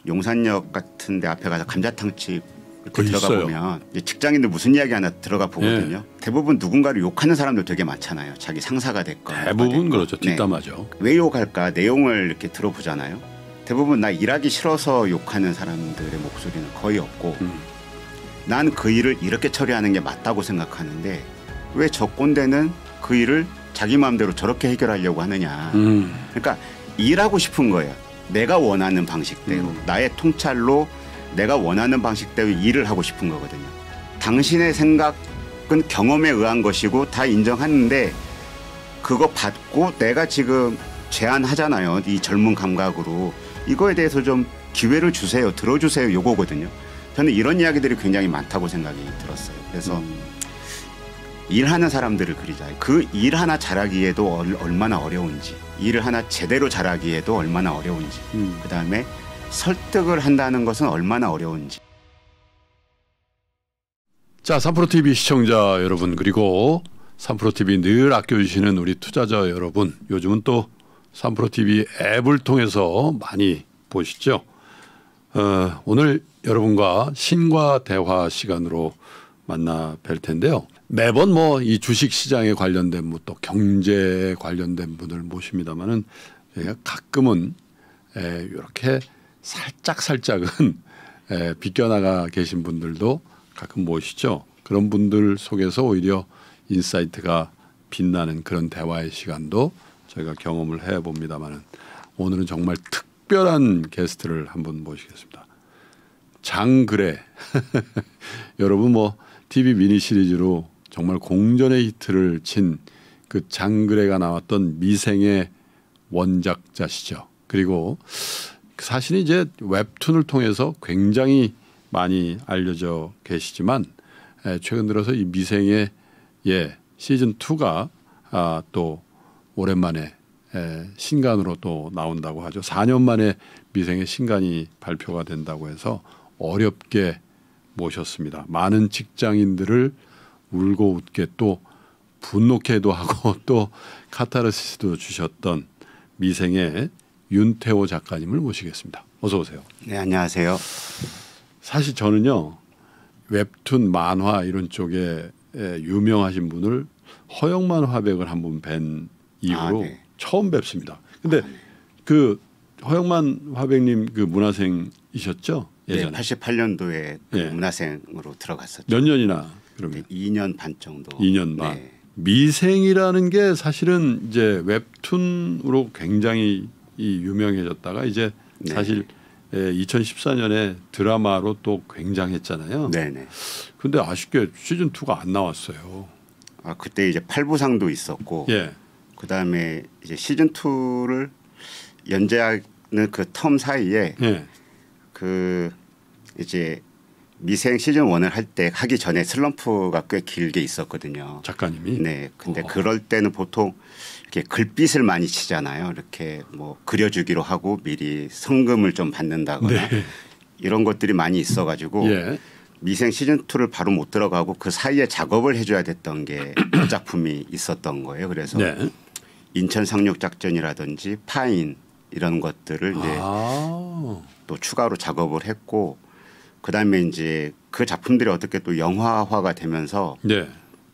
용산역 같은 데 앞에 가서 감자탕집 이렇게 들어가 있어요. 보면 이제 직장인들 무슨 이야기 하나 들어가 보거든요. 대부분 누군가를 욕하는 사람들 되게 많잖아요. 자기 상사가 됐건 대부분 그렇죠. 뒷담화죠. 왜 욕할까 내용을 이렇게 들어보잖아요. 대부분 나 일하기 싫어서 욕하는 사람들의 목소리는 거의 없고 난 그 일을 이렇게 처리하는 게 맞다고 생각하는데 왜 저 꼰대는 그 일을 자기 마음대로 저렇게 해결하려고 하느냐. 그러니까 일하고 싶은 거예요. 내가 원하는 방식대로 나의 통찰로 내가 원하는 방식대로 일을 하고 싶은 거거든요. 당신의 생각은 경험에 의한 것이고 다 인정하는데 그거 받고 내가 지금 제안하잖아요. 이 젊은 감각으로. 이거에 대해서 좀 기회를 주세요. 들어주세요. 요거거든요. 저는 이런 이야기들이 굉장히 많다고 생각이 들었어요. 그래서 일하는 사람들을 그리자. 그 일 하나 잘하기에도 얼마나 어려운지, 일을 하나 제대로 잘하기에도 얼마나 어려운지, 그다음에 설득을 한다는 것은 얼마나 어려운지. 자, 3프로TV 시청자 여러분 그리고 3프로TV 늘 아껴주시는 우리 투자자 여러분, 요즘은 또 3프로TV 앱을 통해서 많이 보시죠. 오늘 여러분과 신과 대화 시간으로 만나 뵐 텐데요. 매번 뭐 이 주식 시장에 관련된 뭐 또 경제 관련된 분을 모십니다만은 저희가 가끔은 이렇게 살짝은 비껴나가 계신 분들도 가끔 모시죠. 그런 분들 속에서 오히려 인사이트가 빛나는 그런 대화의 시간도 저희가 경험을 해봅니다만은 오늘은 정말 특별한 게스트를 한 분 모시겠습니다. 장그래. 여러분 뭐 TV 미니 시리즈로 정말 공전의 히트를 친 그 장그래가 나왔던 미생의 원작자시죠. 그리고 사실 이제 웹툰을 통해서 굉장히 많이 알려져 계시지만 최근 들어서 이 미생의 시즌 2가 또 오랜만에 신간으로 또 나온다고 하죠. 4년 만에 미생의 신간이 발표가 된다고 해서 어렵게 모셨습니다. 많은 직장인들을 울고 웃게 또 분노케도 하고 또 카타르시스도 주셨던 미생의 윤태호 작가님을 모시겠습니다. 어서 오세요. 네, 안녕하세요. 사실 저는요. 웹툰, 만화 이런 쪽에 유명하신 분을 허영만 화백을 한번 뵌 이후로 네. 처음 뵙습니다. 근데 그 허영만 화백님 그 문화생이셨죠? 예전에. 네, 88년도에 문화생으로 들어갔었죠. 몇 년이나 그러면? 2년 반 정도. 2년 반. 네. 미생이라는 게 사실은 이제 웹툰으로 굉장히 유명해졌다가 이제 사실 2014년에 드라마로 또 굉장했잖아요. 네네. 근데 아쉽게 시즌 2가 안 나왔어요. 그때 이제 8부상도 있었고, 그다음에 이제 시즌 2를 연재하는 그 텀 사이에 그 이제 미생 시즌 1을 할 때 하기 전에 슬럼프가 꽤 길게 있었거든요. 작가님이. 네. 근데 그럴 때는 보통 이렇게 글빛을 많이 치잖아요. 이렇게 뭐 그려주기로 하고 미리 성금을 좀 받는다거나 이런 것들이 많이 있어가지고 미생 시즌 2를 바로 못 들어가고 그 사이에 작업을 해줘야 됐던 게 그 작품이 있었던 거예요. 그래서 인천 상륙 작전이라든지 파인 이런 것들을 이제 또 추가로 작업을 했고, 그다음에 이제 그 작품들이 어떻게 또 영화화가 되면서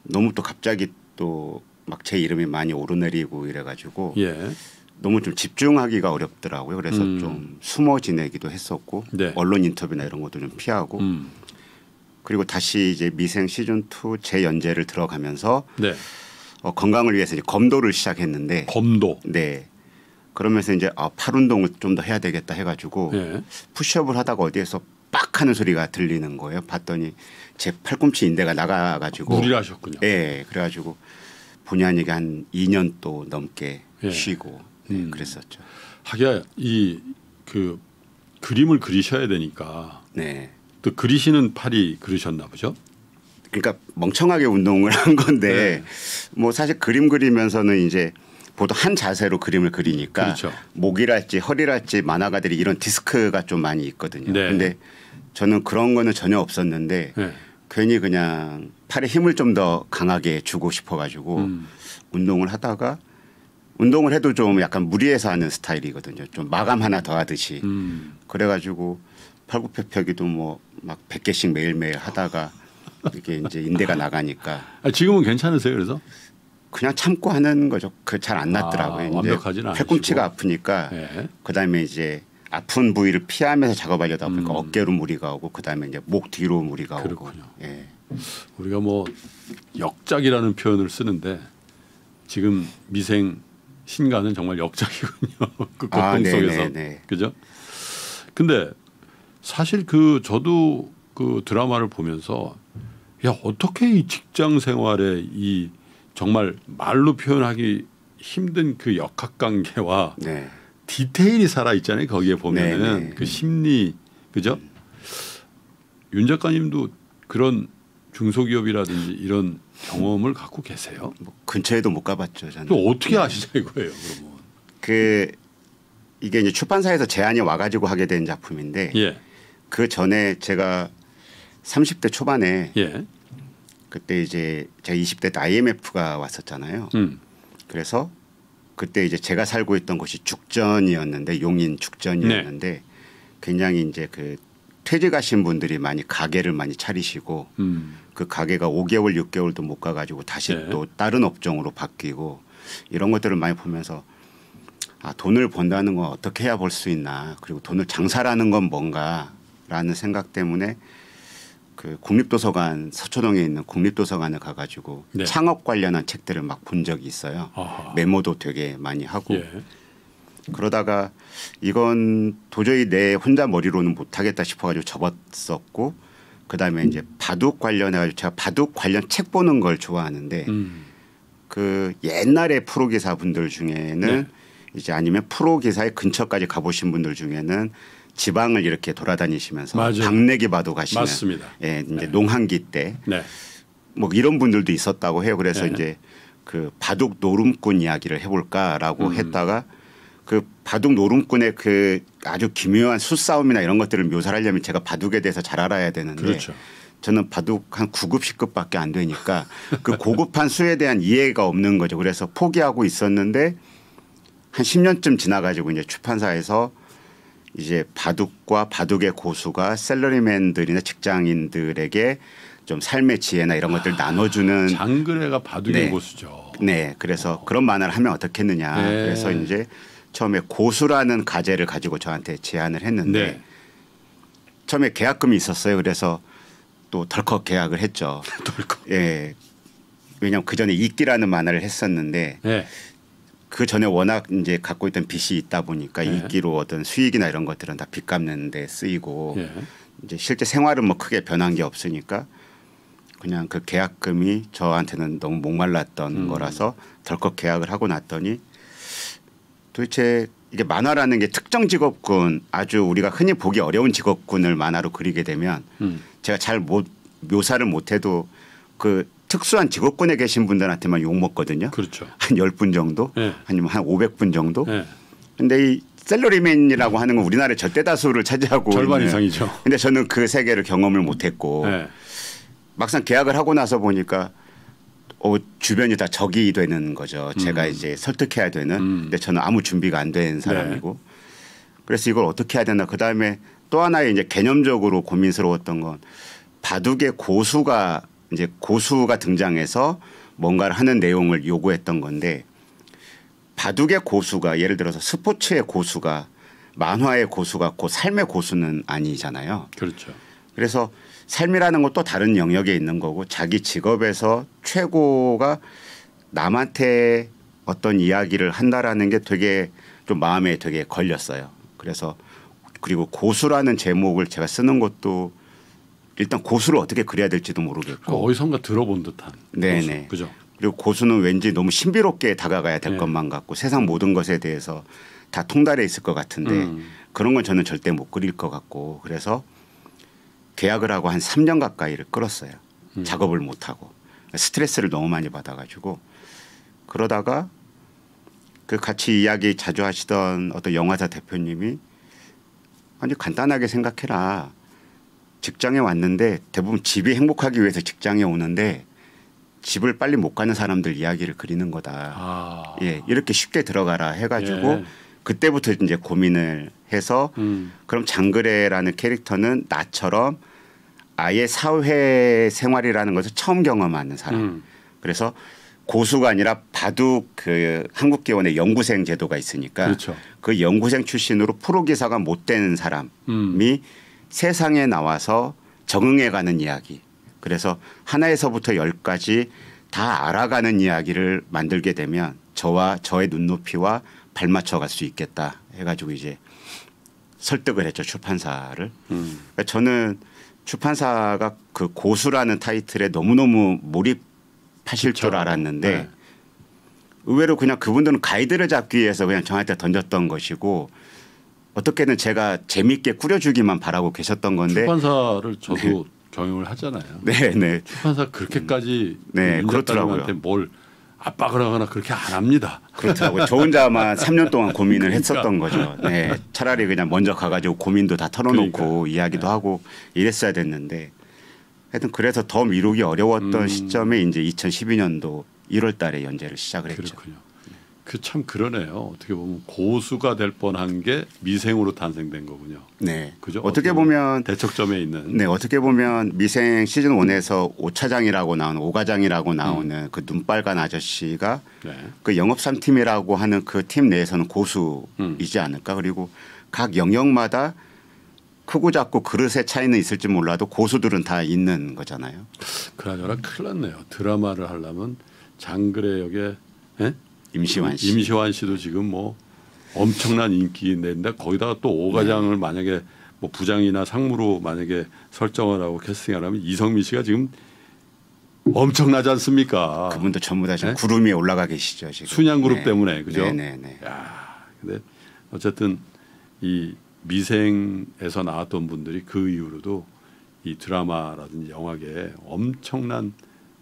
너무 또 갑자기 또 막 제 이름이 많이 오르내리고 이래가지고 너무 좀 집중하기가 어렵더라고요. 그래서 좀 숨어 지내기도 했었고 언론 인터뷰나 이런 것도 좀 피하고 그리고 다시 이제 미생 시즌 2 재연재를 들어가면서 건강을 위해서 이제 검도를 시작했는데 네. 그러면서 이제 팔 운동을 좀 더 해야 되겠다 해가지고 푸시업을 하다가 어디에서 빡 하는 소리가 들리는 거예요. 봤더니 제 팔꿈치 인대가 나가가지고 무리를 하셨군요. 네, 그래가지고 본의 아니게 한 2년 또 넘게 쉬고 그랬었죠. 하기야 이 그 그림을 그리셔야 되니까 또 그리시는 팔이 그러셨나 보죠. 그러니까 멍청하게 운동을 한 건데 뭐 사실 그림 그리면서는 이제 보통 한 자세로 그림을 그리니까 목이랄지 허리랄지 만화가들이 이런 디스크가 좀 많이 있거든요. 근데 저는 그런 거는 전혀 없었는데 괜히 그냥 팔에 힘을 좀 더 강하게 주고 싶어가지고 운동을 하다가 운동을 해도 좀 약간 무리해서 하는 스타일이거든요. 좀 마감 하나 더 하듯이. 그래가지고 팔굽혀펴기도 뭐 막 100개씩 매일매일 하다가 이게 이제 인대가 나가니까. 지금은 괜찮으세요? 그래서? 그냥 참고 하는 거죠. 그 잘 안 낫더라고요. 완벽하지는 않으시고. 팔꿈치가 아프니까 네. 그다음에 이제 아픈 부위를 피하면서 작업하려다 보니까 어깨로 무리가 오고 그다음에 이제 목 뒤로 무리가 그렇군요. 오고. 예. 우리가 뭐 역작이라는 표현을 쓰는데 지금 미생 신가는 정말 역작이군요. 그 고통 속에서. 그죠? 근데 사실 저도 그 드라마를 보면서 야, 어떻게 이 직장 생활에 이 정말 말로 표현하기 힘든 그 역학관계와 디테일이 살아 있잖아요. 거기에 보면은 그 심리, 그죠? 윤 작가님도 그런 중소기업이라든지 이런 경험을 갖고 계세요? 뭐 근처에도 못 가봤죠. 저는. 또 어떻게 아시냐 이거예요. 그러면. 이게 이제 출판사에서 제안이 와가지고 하게 된 작품인데 그 전에 제가 30대 초반에 그때 이제 제가 20대 때 IMF가 왔었잖아요. 그래서 그때 이제 제가 살고 있던 곳이 죽전이었는데 용인 죽전이었는데 굉장히 이제 그 퇴직하신 분들이 많이 가게를 많이 차리시고 그 가게가 5개월 6개월도 못 가가지고 다시 또 다른 업종으로 바뀌고 이런 것들을 많이 보면서 돈을 번다는 건 어떻게 해야 벌 수 있나 그리고 돈을 장사라는 건 뭔가라는 생각 때문에 그 국립도서관 서초동에 있는 국립도서관을 가가지고 창업 관련한 책들을 막 본 적이 있어요. 메모도 되게 많이 하고 그러다가 이건 도저히 내 혼자 머리로는 못하겠다 싶어가지고 접었었고 그다음에 이제 바둑 관련해가지고 제가 바둑 관련 책 보는 걸 좋아하는데 그 옛날에 프로기사분들 중에는 이제 아니면 프로기사의 근처까지 가보신 분들 중에는 지방을 이렇게 돌아다니시면서 박내기 바둑 하시는 맞습니다. 이제 농한기 때 뭐 이런 분들도 있었다고 해요. 그래서 이제 그 바둑 노름꾼 이야기를 해볼까라고 했다가 그 바둑 노름꾼의 그 아주 기묘한 수싸움이나 이런 것들을 묘사를 하려면 제가 바둑에 대해서 잘 알아야 되는데 저는 바둑 한 9급 10급밖에 안 되니까 그 고급한 수에 대한 이해가 없는 거죠. 그래서 포기하고 있었는데 한 10년쯤 지나가지고 이제 출판사에서 이제 바둑과 바둑의 고수가 샐러리맨들이나 직장인들에게 좀 삶의 지혜나 이런 것들을 나눠주는 장그래가 바둑의 고수죠. 네, 그래서 그런 만화를 하면 어떻겠느냐. 그래서 이제 처음에 고수라는 가제를 가지고 저한테 제안을 했는데 처음에 계약금이 있었어요. 그래서 또 덜컥 계약을 했죠. 예, 왜냐하면 그 전에 이끼라는 만화를 했었는데. 그 전에 워낙 이제 갖고 있던 빚이 있다 보니까 이끼로 얻은 수익이나 이런 것들은 다 빚 갚는 데 쓰이고 이제 실제 생활은 뭐 크게 변한 게 없으니까 그냥 그 계약금이 저한테는 너무 목말랐던 거라서 덜컥 계약을 하고 났더니 도대체 이게 만화라는 게 특정 직업군 아주 우리가 흔히 보기 어려운 직업군을 만화로 그리게 되면 제가 잘 묘사를 못해도 그 특수한 직업군에 계신 분들한테만 욕먹거든요. 그렇죠. 한 10분 정도 아니면 한 500분 정도. 그런데 이 샐러리맨이라고 하는 건 우리나라의 절대 다수를 차지하고 절반 이상이죠. 그런데 저는 그 세계를 경험을 못했고 막상 계약을 하고 나서 보니까 주변이 다 적이 되는 거죠. 제가 이제 설득해야 되는. 근데 저는 아무 준비가 안 된 사람이고. 그래서 이걸 어떻게 해야 되나. 그다음에 또 하나의 이제 개념적으로 고민스러웠던 건 바둑의 고수가 이제 고수가 등장해서 뭔가를 하는 내용을 요구했던 건데 바둑의 고수가 예를 들어서 스포츠의 고수가 만화의 고수가 곧 삶의 고수는 아니잖아요. 그렇죠. 그래서 삶이라는 것도 다른 영역에 있는 거고 자기 직업에서 최고가 남한테 어떤 이야기를 한다라는 게 되게 좀 마음에 되게 걸렸어요. 그래서 그리고 고수라는 제목을 제가 쓰는 것도 일단 고수를 어떻게 그려야 될지도 모르겠고 어디선가 들어본 듯한. 네네. 그죠. 그리고 고수는 왠지 너무 신비롭게 다가가야 될 것만 같고 세상 모든 것에 대해서 다 통달해 있을 것 같은데 그런 건 저는 절대 못 그릴 것 같고 그래서 계약을 하고 한 3년 가까이를 끌었어요. 작업을 못 하고 스트레스를 너무 많이 받아가지고 그러다가 그 같이 이야기 자주 하시던 어떤 영화사 대표님이 아니 간단하게 생각해라. 직장에 왔는데 대부분 집이 행복하기 위해서 직장에 오는데 집을 빨리 못 가는 사람들 이야기를 그리는 거다. 예, 이렇게 쉽게 들어가라 해가지고 예. 그때부터 이제 고민을 해서 그럼 장그래라는 캐릭터는 나처럼 아예 사회 생활이라는 것을 처음 경험하는 사람. 그래서 고수가 아니라 바둑 그 한국기원의 연구생 제도가 있으니까 그렇죠. 그 연구생 출신으로 프로기사가 못 되는 사람이 세상에 나와서 적응해가는 이야기. 그래서 하나에서부터 10까지 다 알아가는 이야기를 만들게 되면 저와 저의 눈높이와 발맞춰 갈 수 있겠다 해가지고 이제 설득을 했죠. 출판사를. 그러니까 저는 출판사가 그 고수라는 타이틀에 너무너무 몰입하실 그렇죠. 줄 알았는데 네. 의외로 그냥 그분들은 가이드를 잡기 위해서 그냥 저한테 던졌던 것이고 어떻게든 제가 재미있게 꾸려주기만 바라고 계셨던 건데 출판사를 저도 네. 경영을 하잖아요. 네, 네. 출판사 그렇게까지 네, 그렇더라고요. 뭘 압박을 하거나 그렇게 안 합니다. 그렇더라고요. 저 혼자만 3년 동안 고민을 그러니까. 했었던 거죠. 네, 차라리 그냥 먼저 가가지고 고민도 다 털어놓고 그러니까. 이야기도 네. 하고 이랬어야 됐는데 하여튼 그래서 더 미루기 어려웠던 시점에 이제 2012년도 1월달에 연재를 시작을 했죠. 그렇군요. 그 참 그러네요. 어떻게 보면 고수가 될 뻔한 게 미생으로 탄생된 거군요. 네, 그죠? 어떻게 보면 대척점에 있는. 네, 어떻게 보면 미생 시즌 1에서 오차장이라고 나오는 오과장이라고 나오는 그 눈빨간 아저씨가 네. 그 영업 3팀이라고 하는 그 팀 내에서는 고수이지 않을까. 그리고 각 영역마다 크고 작고 그릇의 차이는 있을지 몰라도 고수들은 다 있는 거잖아요. 그나저나 큰일 났네요. 드라마를 하려면 장그래 역에 에? 임시완 씨. 임시완 씨도 지금 뭐 엄청난 인기인데 거기다가 또 오과장을 네. 만약에 뭐 부장이나 상무로 만약에 설정을 하고 캐스팅을 하면 이성민 씨가 지금 엄청나지 않습니까? 그분도 전부 다 지금 구름 위에 올라가 계시죠. 지금. 순양그룹 네. 때문에 그죠? 네네네. 야, 근데 어쨌든 이 미생에서 나왔던 분들이 그 이후로도 이 드라마라든지 영화계에 엄청난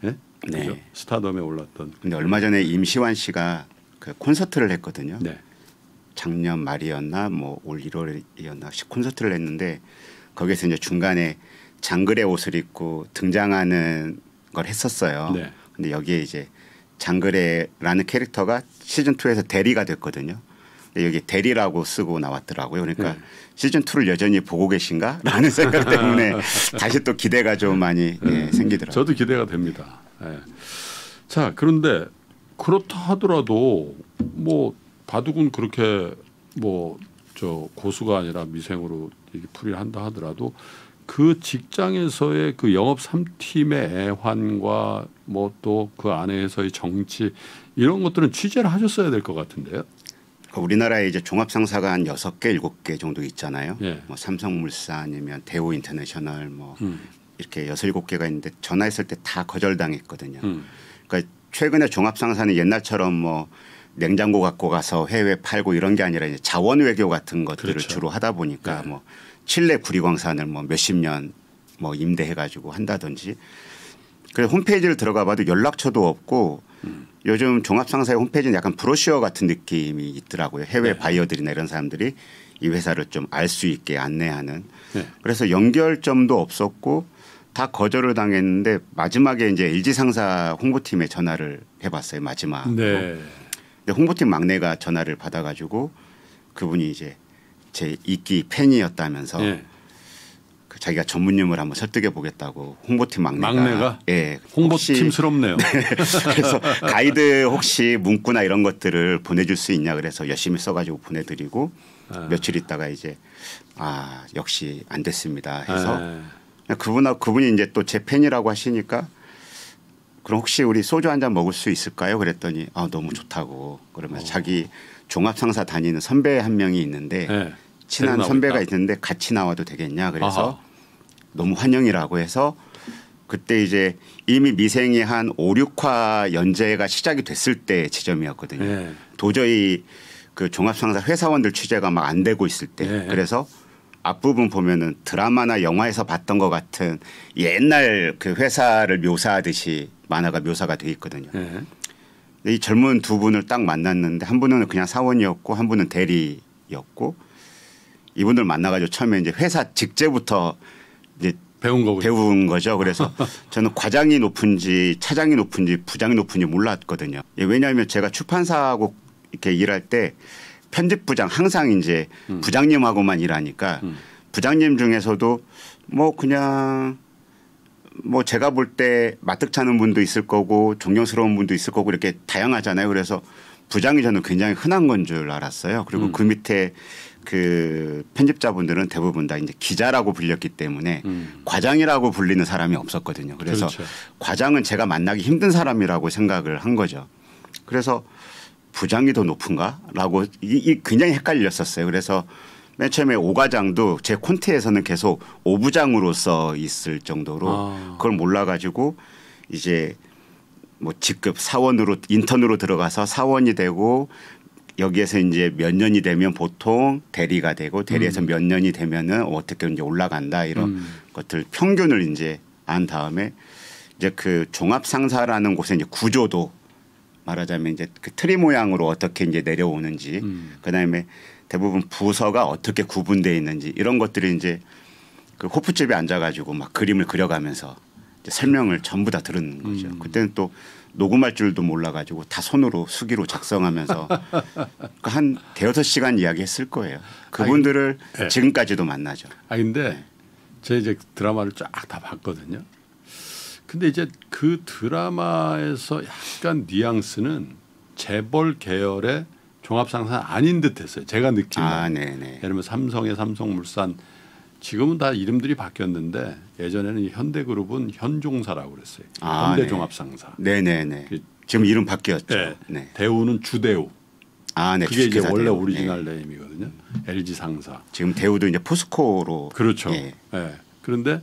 예? 네. 그죠? 스타덤에 올랐던. 근데 얼마 전에 임시완 씨가 그 콘서트를 했거든요. 네. 작년 말이었나 뭐 올 1월이었나 콘서트를 했는데 거기에서 이제 중간에 장그래 옷을 입고 등장하는 걸 했었어요. 네. 근데 여기에 이제 장그래라는 캐릭터가 시즌 2에서 대리가 됐거든요. 근데 여기 대리라고 쓰고 나왔더라고요. 그러니까 네. 시즌 2를 여전히 보고 계신가라는 생각 때문에 다시 또 기대가 좀 많이 예, 생기더라고요. 저도 기대가 됩니다. 네. 자, 그런데 그렇다 하더라도 뭐 바둑은 그렇게 뭐 저 고수가 아니라 미생으로 풀이를 한다 하더라도 그 직장에서의 그 영업 3팀의 애환과 뭐 또 그 안에서의 정치 이런 것들은 취재를 하셨어야 될 것 같은데요. 우리나라에 이제 종합상사가 한 6개, 7개 정도 있잖아요. 예. 뭐 삼성물산 아니면 대우 인터내셔널 뭐 이렇게 6, 7개가 있는데 전화했을 때 다 거절당했거든요. 그러니까 최근에 종합상사는 옛날처럼 뭐 냉장고 갖고 가서 해외 팔고 이런 게 아니라 이제 자원 외교 같은 것들을 그렇죠. 주로 하다 보니까 네. 뭐 칠레 구리광산을 뭐 몇십 년 뭐 임대해 가지고 한다든지 그래서 홈페이지를 들어가 봐도 연락처도 없고 요즘 종합상사의 홈페이지는 약간 브로셔 같은 느낌이 있더라고요. 해외 네. 바이어들이나 이런 사람들이 이 회사를 좀 알 수 있게 안내하는. 네. 그래서 연결점도 없었고 다 거절을 당했는데 마지막에 이제 LG 상사 홍보팀에 전화를 해봤어요. 마지막으로. 네. 근데 홍보팀 막내가 전화를 받아가지고 그분이 이제 제 인기 팬이었다면서 네. 그 자기가 전문님을 한번 설득해 보겠다고 홍보팀 막내가 예, 홍보팀스럽네요. 네. 그래서 가이드 혹시 문구나 이런 것들을 보내줄 수 있냐 그래서 열심히 써가지고 보내드리고 며칠 있다가 이제 아 역시 안 됐습니다 해서 그분이 이제 또 제 팬이라고 하시니까 그럼 혹시 우리 소주 한 잔 먹을 수 있을까요? 그랬더니 아 너무 좋다고 그러면서 자기 종합상사 다니는 선배 한 명이 있는데 네. 친한 선배가 있는데 같이 나와도 되겠냐 그래서 아하. 너무 환영이라고 해서 그때 이제 이미 미생이 한 5, 6화 연재가 시작이 됐을 때 지점이었거든요. 네. 도저히 그 종합상사 회사원들 취재가 막 안 되고 있을 때 네. 그래서 앞부분 보면은 드라마나 영화에서 봤던 것 같은 옛날 그 회사를 묘사하듯이 만화가 묘사가 돼 있거든요. 네. 이 젊은 두 분을 딱 만났는데 한 분은 그냥 사원이었고 한 분은 대리였고 이분들 만나가지고 처음에 이제 회사 직제부터 이제 배운 거군요. 배운 거죠. 그래서 저는 과장이 높은지 차장이 높은지 부장이 높은지 몰랐거든요. 왜냐하면 제가 출판사하고 이렇게 일할 때 편집부장 항상 이제 부장님하고만 일하니까 부장님 중에서도 뭐 그냥 뭐 제가 볼 때 마뜩찮은 분도 있을 거고 존경스러운 분도 있을 거고 이렇게 다양하잖아요. 그래서 부장이 저는 굉장히 흔한 건 줄 알았어요. 그리고 그 밑에 그 편집자분들은 대부분 다 이제 기자라고 불렸기 때문에 과장이라고 불리는 사람이 없었거든요. 그래서 그렇죠. 과장은 제가 만나기 힘든 사람이라고 생각을 한 거죠. 그래서 부장이 더 높은가라고 굉장히 헷갈렸었어요. 그래서 맨 처음에 오과장도 제 콘티에서는 계속 오부장으로서 있을 정도로 그걸 몰라가지고 이제 뭐 직급 사원으로 인턴으로 들어가서 사원이 되고 여기에서 이제 몇 년이 되면 보통 대리가 되고 대리에서 몇 년이 되면은 어떻게 이제 올라간다 이런 것들 평균을 이제 안 다음에 이제 그 종합상사라는 곳에 이제 구조도 말하자면 이제 그 트리 모양으로 어떻게 이제 내려오는지 그다음에 대부분 부서가 어떻게 구분되어 있는지 이런 것들이 이제 그 호프집에 앉아가지고 막 그림을 그려가면서 이제 설명을 전부 다 들은 거죠. 그때는 또 녹음할 줄도 몰라가지고 다 손으로 수기로 작성하면서 한 대여섯 시간 이야기했을 거예요. 그분들을 네. 지금까지도 만나죠. 아 근데 제가 이제 드라마를 쫙 다 봤거든요. 근데 이제 그 드라마에서 약간 뉘앙스는 재벌 계열의 종합상사 아닌 듯했어요. 제가 느낀 거. 네네. 예를 들면 삼성의 삼성물산 지금은 다 이름들이 바뀌었는데 예전에는 현대그룹은 현종사라고 그랬어요. 현대종합상사. 네네네. 지금 이름 바뀌었죠. 네. 네. 대우는 주대우. 네. 그게 이제 원래 대우. 오리지널 네임이거든요. LG상사. 지금 대우도 이제 포스코로. 그렇죠. 네. 네. 그런데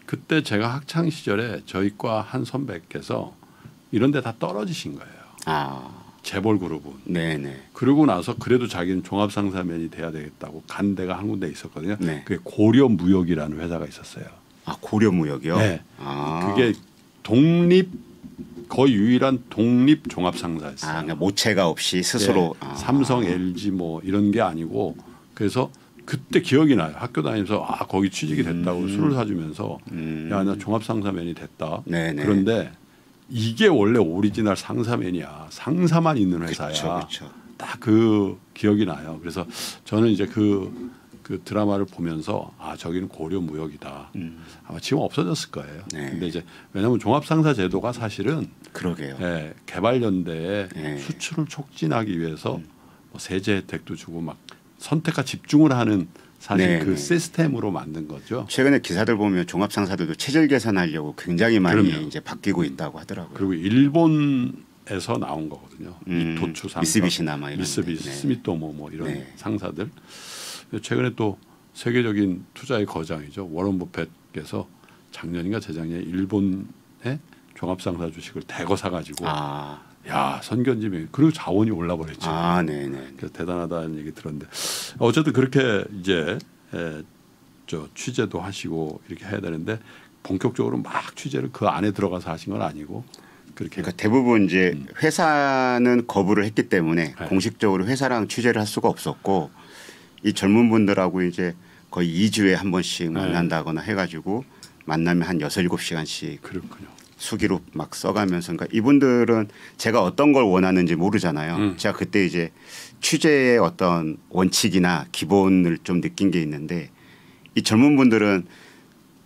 그때 제가 학창 시절에 저희 과 한 선배께서 이런 데 다 떨어지신 거예요. 재벌 그룹은. 네네. 그러고 나서 그래도 자기는 종합상사면이 돼야 되겠다고 간 데가 한 군데 있었거든요. 네. 그게 고려무역이라는 회사가 있었어요. 고려무역이요? 네. 그게 거의 유일한 독립 종합상사였어요. 그러니까 모체가 없이 스스로. 네. 삼성, LG 뭐 이런 게 아니고 그래서 그때 기억이 나요. 학교 다니면서 거기 취직이 됐다고 술을 사주면서 야, 나 종합상사면이 됐다. 네네. 그런데 이게 원래 오리지널 상사면이야. 상사만 있는 회사야. 그쵸. 딱 그 기억이 나요. 그래서 저는 이제 그 드라마를 보면서 저기는 고려무역이다. 아마 지금 없어졌을 거예요. 네. 근데 이제 왜냐하면 종합상사 제도가 사실은 그러게요. 개발연대에 수출을 촉진하기 위해서 뭐 세제 혜택도 주고 막 선택과 집중을 하는 사실 그 시스템으로 만든 거죠. 최근에 기사들 보면 종합상사들도 체질 개선하려고 굉장히 많이 그럼요. 이제 바뀌고 있다고 하더라고요. 그리고 일본에서 나온 거거든요. 도추 상사, 미쓰비시나 막 이런. 미쓰비시, 스미토모 뭐 이런 상사들. 최근에 또 세계적인 투자의 거장이죠. 워런 버핏께서 작년인가 재작년에 일본의 종합상사 주식을 대거 사가지고 야 선견지명 그리고 자원이 올라버렸죠. 네네. 그래서 대단하다는 얘기 들었는데 어쨌든 그렇게 이제 저 취재도 하시고 이렇게 해야 되는데 본격적으로 막 취재를 그 안에 들어가서 하신 건 아니고 그렇게. 그러니까 대부분 이제 회사는 거부를 했기 때문에 공식적으로 회사랑 취재를 할 수가 없었고 이 젊은 분들하고 이제 거의 2주에 한 번씩 만난다거나 해가지고 만나면 한 6, 7시간씩. 그렇군요. 수기로 막 써가면서 그러니까 이분들은 제가 어떤 걸 원하는지 모르잖아요. 제가 그때 이제 취재의 어떤 원칙이나 기본을 좀 느낀 게 있는데 이 젊은 분들은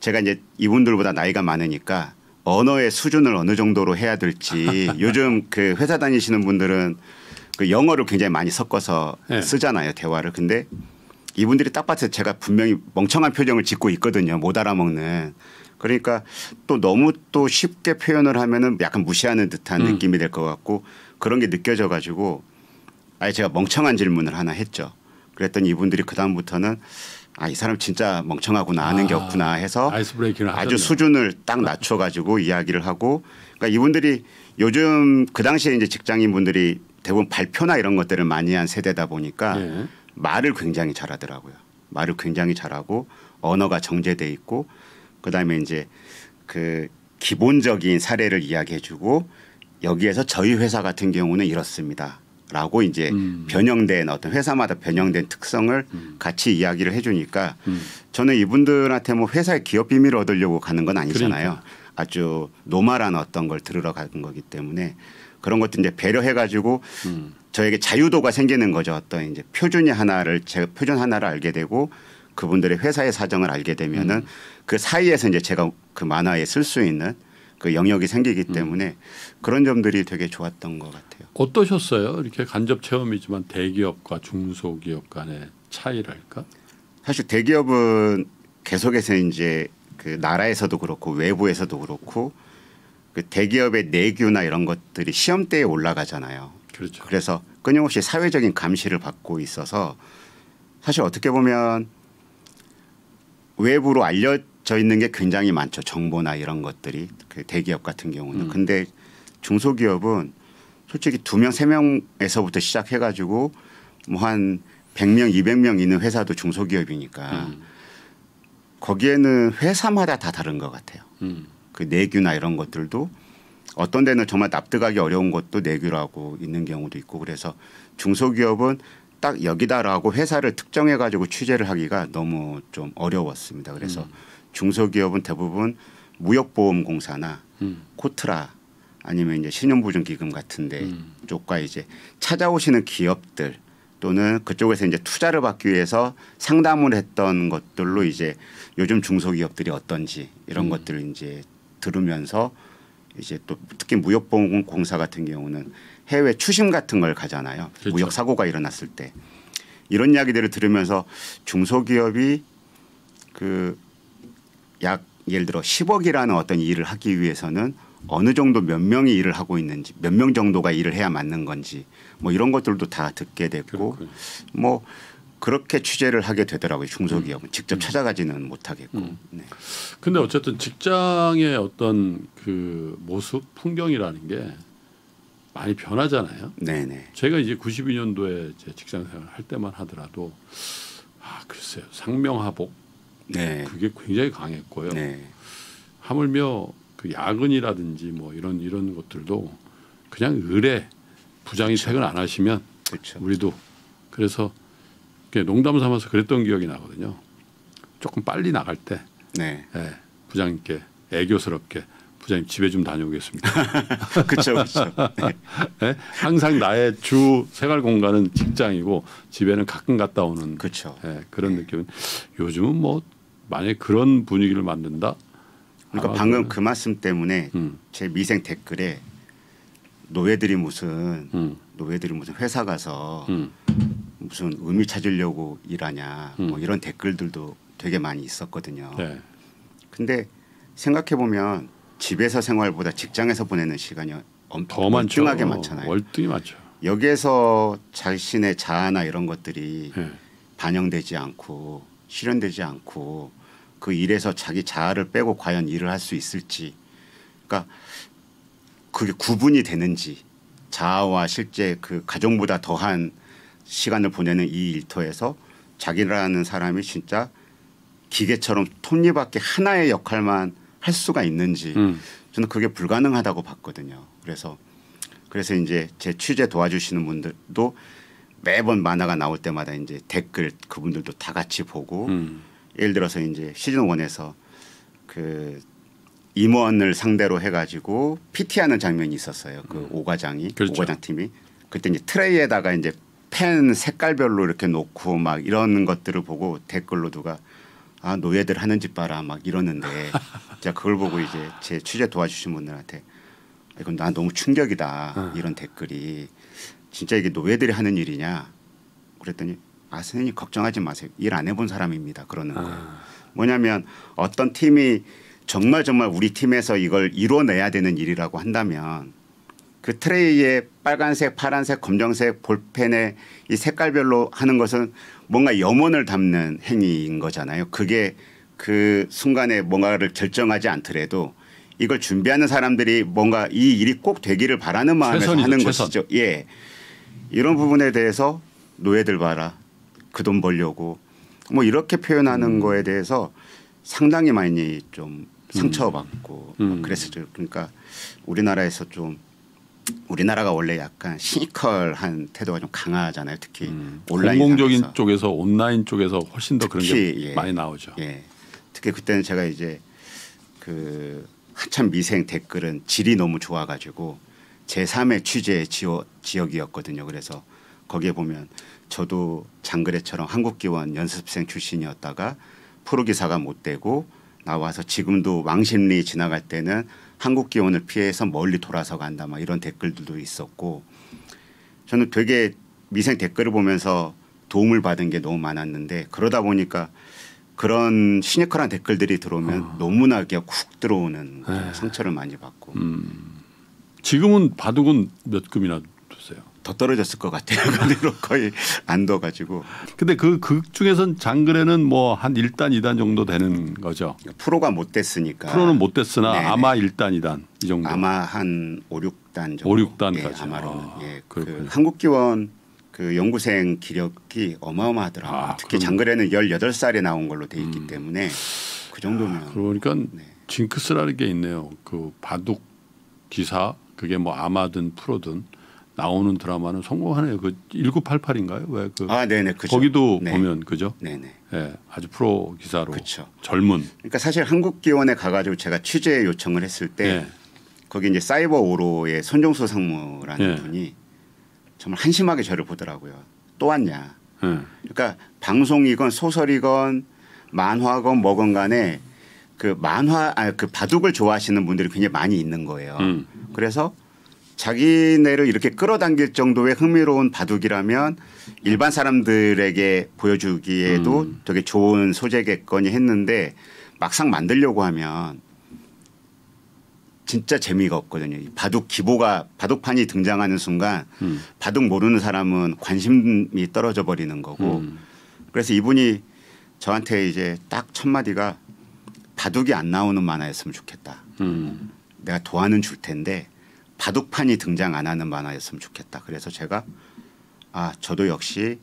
제가 이제 이분들보다 나이가 많으니까 언어의 수준을 어느 정도로 해야 될지 요즘 그 회사 다니시는 분들은 그 영어를 굉장히 많이 섞어서 쓰잖아요. 대화를. 근데 이분들이 딱 봤을 때 제가 분명히 멍청한 표정을 짓고 있거든요. 못 알아먹는. 그러니까 또 너무 또 쉽게 표현을 하면은 약간 무시하는 듯한 느낌이 될 것 같고 그런 게 느껴져 가지고 아예 제가 멍청한 질문을 하나 했죠. 그랬더니 이분들이 그다음부터는 이 사람 진짜 멍청하구나 아는 게 없구나 해서 아이스 브레이킹을 아주 하셨네요. 수준을 딱 낮춰 가지고 이야기를 하고 그러니까 이분들이 요즘 그 당시에 이제 직장인 분들이 대부분 발표나 이런 것들을 많이 한 세대다 보니까 말을 굉장히 잘하더라고요. 말을 굉장히 잘하고 언어가 정제돼 있고 그다음에 이제 그 기본적인 사례를 이야기해 주고 여기에서 저희 회사 같은 경우는 이렇습니다. 라고 이제 변형된 어떤 회사마다 변형된 특성을 같이 이야기를 해주니까 저는 이분들한테 뭐 회사의 기업 비밀을 얻으려고 가는 건 아니잖아요. 그러니까. 아주 노멀한 어떤 걸 들으러 가는 거기 때문에 그런 것도 이제 배려해가지고 저에게 자유도가 생기는 거죠. 어떤 이제 표준 하나를 알게 되고 그분들의 회사의 사정을 알게 되면은 그 사이에서 이제 제가 그 만화에 쓸 수 있는 그 영역이 생기기 때문에 그런 점들이 되게 좋았던 것 같아요. 어떠셨어요? 이렇게 간접 체험이지만 대기업과 중소기업 간의 차이랄까? 사실 대기업은 계속해서 이제 그 나라에서도 그렇고 외부에서도 그렇고 그 대기업의 내규나 이런 것들이 시험대에 올라가잖아요. 그렇죠. 그래서 끊임없이 사회적인 감시를 받고 있어서 사실 어떻게 보면 외부로 알려져 있는 게 굉장히 많죠. 정보나 이런 것들이 그 대기업 같은 경우는. 근데 중소기업은 솔직히 2명, 3명에서부터 시작해가지고 뭐 한 100명, 200명 있는 회사도 중소기업이니까 거기에는 회사마다 다 다른 것 같아요. 그 내규나 이런 것들도 어떤 데는 정말 납득하기 어려운 것도 내규라고 있는 경우도 있고 그래서 중소기업은 딱 여기다라고 회사를 특정해 가지고 취재를 하기가 너무 좀 어려웠습니다. 그래서 중소기업은 대부분 무역보험공사나 코트라 아니면 이제 신용보증기금 같은데 쪽과 이제 찾아오시는 기업들 또는 그쪽에서 이제 투자를 받기 위해서 상담을 했던 것들로 이제 요즘 중소기업들이 어떤지 이런 것들을 이제 들으면서 이제 또 특히 무역보험공사 같은 경우는 해외 추심 같은 걸 가잖아요. 그렇죠. 무역 사고가 일어났을 때 이런 이야기들을 들으면서 중소기업이 그 약 예를 들어 10억이라는 어떤 일을 하기 위해서는 어느 정도 몇 명이 일을 하고 있는지 몇 명 정도가 일을 해야 맞는 건지 뭐 이런 것들도 다 듣게 됐고 그렇군요. 뭐 그렇게 취재를 하게 되더라고요. 중소기업은 직접 찾아가지는 못하겠고. 네. 근데 어쨌든 직장의 어떤 그 모습 풍경이라는 게 많이 변하잖아요. 네네. 제가 이제 92년도에 제 직장생활 할 때만 하더라도 글쎄요 상명하복 네. 그게 굉장히 강했고요. 네. 하물며 그 야근이라든지 뭐 이런 것들도 그냥 의뢰 부장이 그렇죠. 퇴근 안 하시면 그렇죠. 우리도 그래서 농담 삼아서 그랬던 기억이 나거든요. 조금 빨리 나갈 때 네. 부장님께 애교스럽게 부장님 집에 좀 다녀오겠습니다. 그렇죠, 그렇죠. 네. 네? 항상 나의 주 생활 공간은 직장이고 집에는 가끔 갔다 오는 그렇죠. 그런 느낌은 요즘은 뭐 만약에 그런 분위기를 만든다. 그러니까 방금 그 말씀 때문에 제 미생 댓글에 노예들이 무슨 회사 가서 무슨 의미 찾으려고 일하냐 뭐 이런 댓글들도 되게 많이 있었거든요. 네. 근데 생각해 보면 집에서 생활보다 직장에서 보내는 시간이 더 월등하게 많잖아요. 월등히 많죠. 여기에서 자신의 자아나 이런 것들이 반영되지 않고 실현되지 않고 그 일에서 자기 자아를 빼고 과연 일을 할 수 있을지 그러니까 그게 구분이 되는지 자아와 실제 그 가족보다 더한 시간을 보내는 이 일터에서 자기라는 사람이 진짜 기계처럼 톱니바퀴 하나의 역할만 할 수가 있는지 저는 그게 불가능하다고 봤거든요. 그래서 이제 제 취재 도와주시는 분들도 매번 만화가 나올 때마다 이제 댓글 그분들도 다 같이 보고 예를 들어서 이제 시즌 1에서 그 임원을 상대로 해가지고 PT하는 장면이 있었어요. 그 오과장이 그렇죠. 오과장 팀이 그때 이제 트레이에다가 이제 펜 색깔별로 이렇게 놓고 막 이런 것들을 보고 댓글로 누가 노예들 하는 집 봐라 막 이러는데 제가 그걸 보고 이제 제 취재 도와주신 분들한테 이건 난 너무 충격이다 이런 댓글이 진짜 이게 노예들이 하는 일이냐 그랬더니 선생님 걱정하지 마세요. 일 안 해본 사람입니다. 그러는 거예요. 뭐냐면 어떤 팀이 정말 우리 팀에서 이걸 이뤄내야 되는 일이라고 한다면 그 트레이에 빨간색, 파란색, 검정색 볼펜에 이 색깔별로 하는 것은 뭔가 염원을 담는 행위인 거잖아요. 그게 그 순간에 뭔가를 결정하지 않더라도 이걸 준비하는 사람들이 뭔가 이 일이 꼭 되기를 바라는 마음에서 하는 것이죠. 예, 이런 부분에 대해서 노예들 봐라. 그 돈 벌려고 뭐 이렇게 표현하는 거에 대해서 상당히 많이 좀 상처받고 그랬었죠. 그러니까 우리나라에서 좀 우리나라가 원래 약간 시니컬한 태도가 좀 강하잖아요. 특히 온라인 공공적인 쪽에서 온라인 쪽에서 훨씬 더 그런 게 예, 많이 나오죠. 예. 특히 그때는 제가 이제 그 한참 미생 댓글은 질이 너무 좋아가지고 제3의 취재 지역이었거든요. 그래서 거기에 보면 저도 장그래처럼 한국기원 연습생 출신이었다가 프로기사가 못 되고 나와서 지금도 왕십리 지나갈 때는 한국기원을 피해서 멀리 돌아서 간다 막 이런 댓글들도 있었고 저는 되게 미생 댓글을 보면서 도움을 받은 게 너무 많았는데 그러다 보니까 그런 시니컬한 댓글들이 들어오면 너무나 그냥 쿡 들어오는 상처를 많이 받고 지금은 바둑은 몇 금이나 두세요? 더 떨어졌을 것 같아요. 그대로 거의 안 둬가지고. 근데 그 중에선 장그래는 뭐 한 1단, 2단 정도 되는 거죠. 프로가 못 됐으니까. 프로는 못 됐으나 네네. 아마 1단, 2단 이 정도. 아마 한 5, 6단 정도. 5, 6단까지. 예, 아마로는. 예, 그 한국기원 그 연구생 기력이 어마어마하더라고요. 특히 장그래는 18살에 나온 걸로 돼 있기 때문에 그 정도면. 그러니까 징크스라는 게 있네요. 그 바둑 기사 그게 뭐 아마든 프로든 나오는 드라마는 성공하네요. 그 1988인가요? 왜 그 네네 그죠. 거기도 보면 그죠? 네네. 예, 아주 프로 기사로 그쵸. 젊은. 그러니까 사실 한국기원에 가가지고 제가 취재 요청을 했을 때 거기 이제 사이버 오로의 손종수 상무라는 분이 정말 한심하게 저를 보더라고요. 또 왔냐. 그러니까 방송이건 소설이건 만화건 뭐건 간에 그 그 바둑을 좋아하시는 분들이 굉장히 많이 있는 거예요. 그래서 자기네를 이렇게 끌어당길 정도의 흥미로운 바둑이라면 일반 사람들에게 보여주기에도 되게 좋은 소재겠거니 했는데 막상 만들려고 하면 진짜 재미가 없거든요. 바둑 기보가 바둑판이 등장하는 순간 바둑 모르는 사람은 관심이 떨어져 버리는 거고 그래서 이분이 저한테 이제 딱 첫 마디가 바둑이 안 나오는 만화였으면 좋겠다. 내가 도안은 줄 텐데 바둑판이 등장 안 하는 만화였으면 좋겠다. 그래서 제가 저도 역시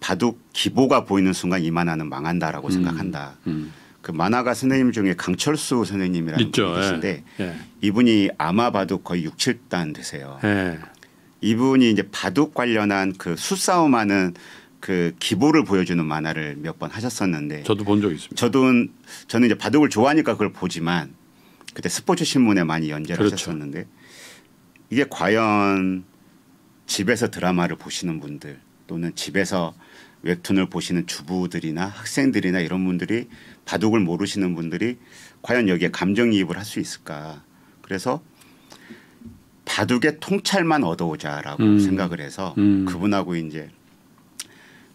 바둑 기보가 보이는 순간 이 만화는 망한다라고 생각한다. 그 만화가 선생님 중에 강철수 선생님이라는 분이 계신데 이분이 아마 바둑 거의 6, 7단 되세요. 이분이 이제 바둑 관련한 그 수싸움하는 그 기보를 보여주는 만화를 몇 번 하셨었는데 저도 본 적 있습니다. 저는 이제 바둑을 좋아하니까 그걸 보지만 그때 스포츠 신문에 많이 연재를 하셨었는데 이게 과연 집에서 드라마를 보시는 분들 또는 집에서 웹툰을 보시는 주부들이나 학생들이나 이런 분들이 바둑을 모르시는 분들이 과연 여기에 감정이입을 할 수 있을까. 그래서 바둑의 통찰만 얻어오자라고 생각을 해서 그분하고 이제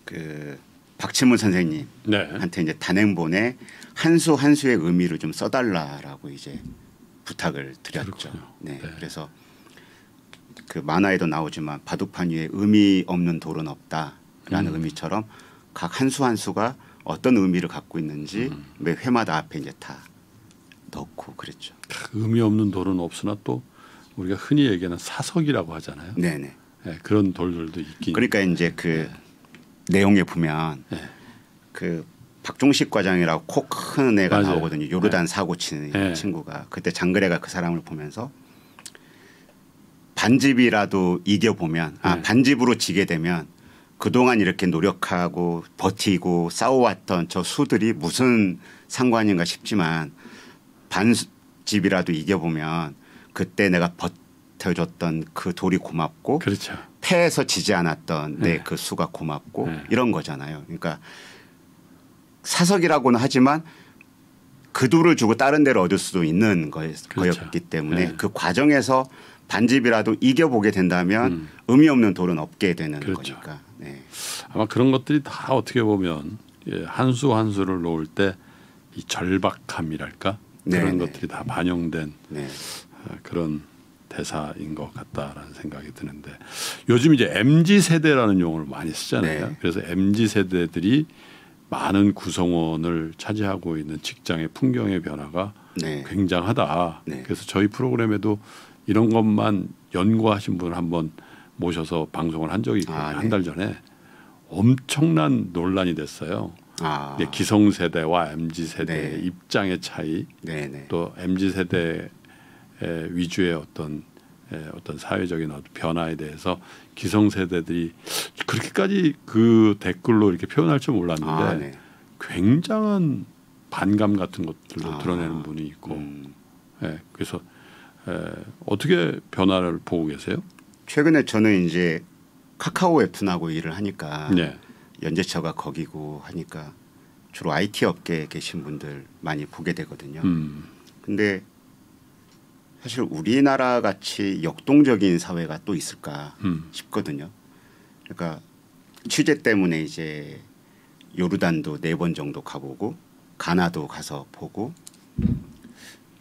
그 박치문 선생님한테 이제 단행본에 한 수 한 수의 의미를 좀 써달라라고 이제 부탁을 드렸죠. 네. 그래서 그 만화에도 나오지만 바둑판 위에 의미 없는 돌은 없다라는 의미처럼 각 한 수 한 수가 어떤 의미를 갖고 있는지 매 회마다 앞에 이제 다 넣고 그랬죠. 의미 없는 돌은 없으나 또 우리가 흔히 얘기하는 사석이라고 하잖아요. 네네. 네, 그런 돌들도 있긴. 그러니까 이제 그 내용에 보면 그 박종식 과장이라고 코 큰 애가 나오거든요. 요르단 사고 치는 친구가 그때 장그래가 그 사람을 보면서 반집이라도 이겨보면 반집으로 지게 되면 그동안 이렇게 노력하고 버티고 싸워왔던 저 수들이 무슨 상관인가 싶지만 반집이라도 이겨보면 그때 내가 버텨줬던 그 돌이 고맙고 그렇죠. 패해서 지지 않았던 내 그 수가 고맙고 이런 거잖아요. 그러니까 사석이라고는 하지만 그 돌을 주고 다른 데를 얻을 수도 있는 거였기 때문에 그 과정에서 반집이라도 이겨보게 된다면 의미 없는 돌은 없게 되는 거니까. 네. 아마 그런 것들이 다 어떻게 보면 한 수 한 수를 놓을 때 이 절박함이랄까 그런 것들이 다 반영된 그런 대사인 것 같다라는 생각이 드는데 요즘 이제 MZ 세대라는 용어를 많이 쓰잖아요. 그래서 MZ 세대들이 많은 구성원을 차지하고 있는 직장의 풍경의 변화가 굉장하다. 그래서 저희 프로그램에도 이런 것만 연구하신 분을 한번 모셔서 방송을 한 적이 있거든요. 한 달 전에 엄청난 논란이 됐어요. 기성세대와 MZ세대의 입장의 차이 또 MZ세대 위주의 어떤 어떤 사회적인 어떤 변화에 대해서 기성세대들이 그렇게까지 그 댓글로 이렇게 표현할 줄 몰랐는데 굉장한 반감 같은 것들로 드러내는 분이 있고 그래서 어떻게 변화를 보고 계세요? 최근에 저는 이제 카카오 웹툰하고 일을 하니까 연재처가 거기고 하니까 주로 IT 업계에 계신 분들 많이 보게 되거든요. 근데 사실 우리나라 같이 역동적인 사회가 또 있을까 싶거든요. 그러니까 취재 때문에 이제 요르단도 4번 정도 가보고 가나도 가서 보고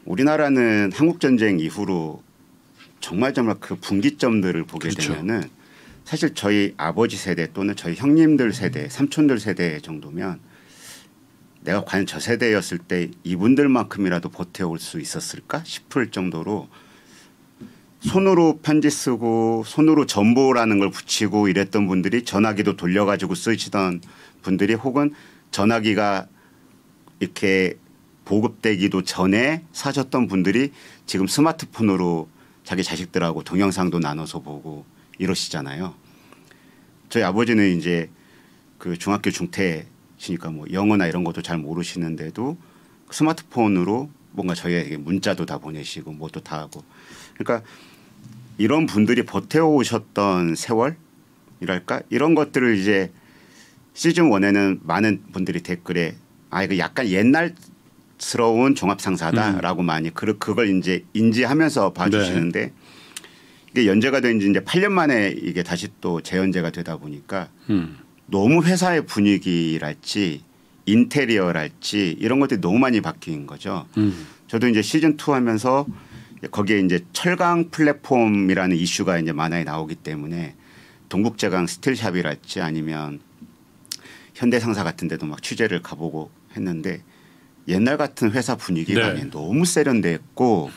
우리나라는 한국전쟁 이후로 정말 그 분기점들을 보게 되면은 사실 저희 아버지 세대 또는 저희 형님들 세대, 삼촌들 세대 정도면 내가 과연 저 세대였을 때 이분들만큼이라도 버텨올 수 있었을까 싶을 정도로 손으로 편지 쓰고 손으로 전보라는 걸 붙이고 이랬던 분들이 전화기도 돌려가지고 쓰시던 분들이 혹은 전화기가 이렇게 보급되기도 전에 사셨던 분들이 지금 스마트폰으로 자기 자식들하고 동영상도 나눠서 보고 이러시잖아요. 저희 아버지는 이제 그 중학교 중퇴시니까 뭐 영어나 이런 것도 잘 모르시는데도 스마트폰으로 뭔가 저희에게 문자도 다 보내시고 뭐도 다 하고 그러니까 이런 분들이 버텨오셨던 세월이랄까 이런 것들을 이제 시즌 1에는 많은 분들이 댓글에 이거 약간 옛날스러운 종합상사다라고 많이 그걸 이제 인지하면서 봐주시는데 이게 연재가 된 지 이제 8년 만에 이게 다시 또 재연재가 되다 보니까 너무 회사의 분위기랄지 인테리어랄지 이런 것들이 너무 많이 바뀐 거죠. 저도 이제 시즌 2 하면서 거기에 이제 철강 플랫폼이라는 이슈가 이제 만화에 나오기 때문에 동국제강 스틸샵이랄지 아니면 현대상사 같은 데도 막 취재를 가보고 했는데 옛날 같은 회사 분위기가 너무 세련됐고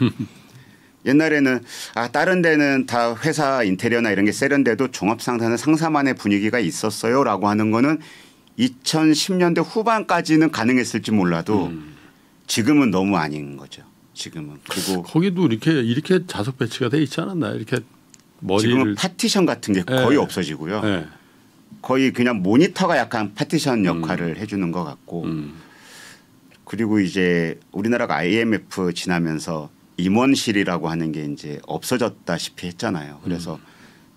옛날에는 다른 데는 다 회사 인테리어나 이런 게 세련돼도 종합상사는 상사만의 분위기가 있었어요라고 하는 거는 2010년대 후반까지는 가능했을지 몰라도 지금은 너무 아닌 거죠. 지금은. 그리고 거기도 이렇게 좌석 배치가 돼 있지 않았나요? 이렇게 머리를 지금은 파티션 같은 게 거의 없어지고요. 거의 그냥 모니터가 약간 파티션 역할을 해주는 것 같고 그리고 이제 우리나라가 IMF 지나면서 임원실이라고 하는 게 이제 없어졌다시피 했잖아요. 그래서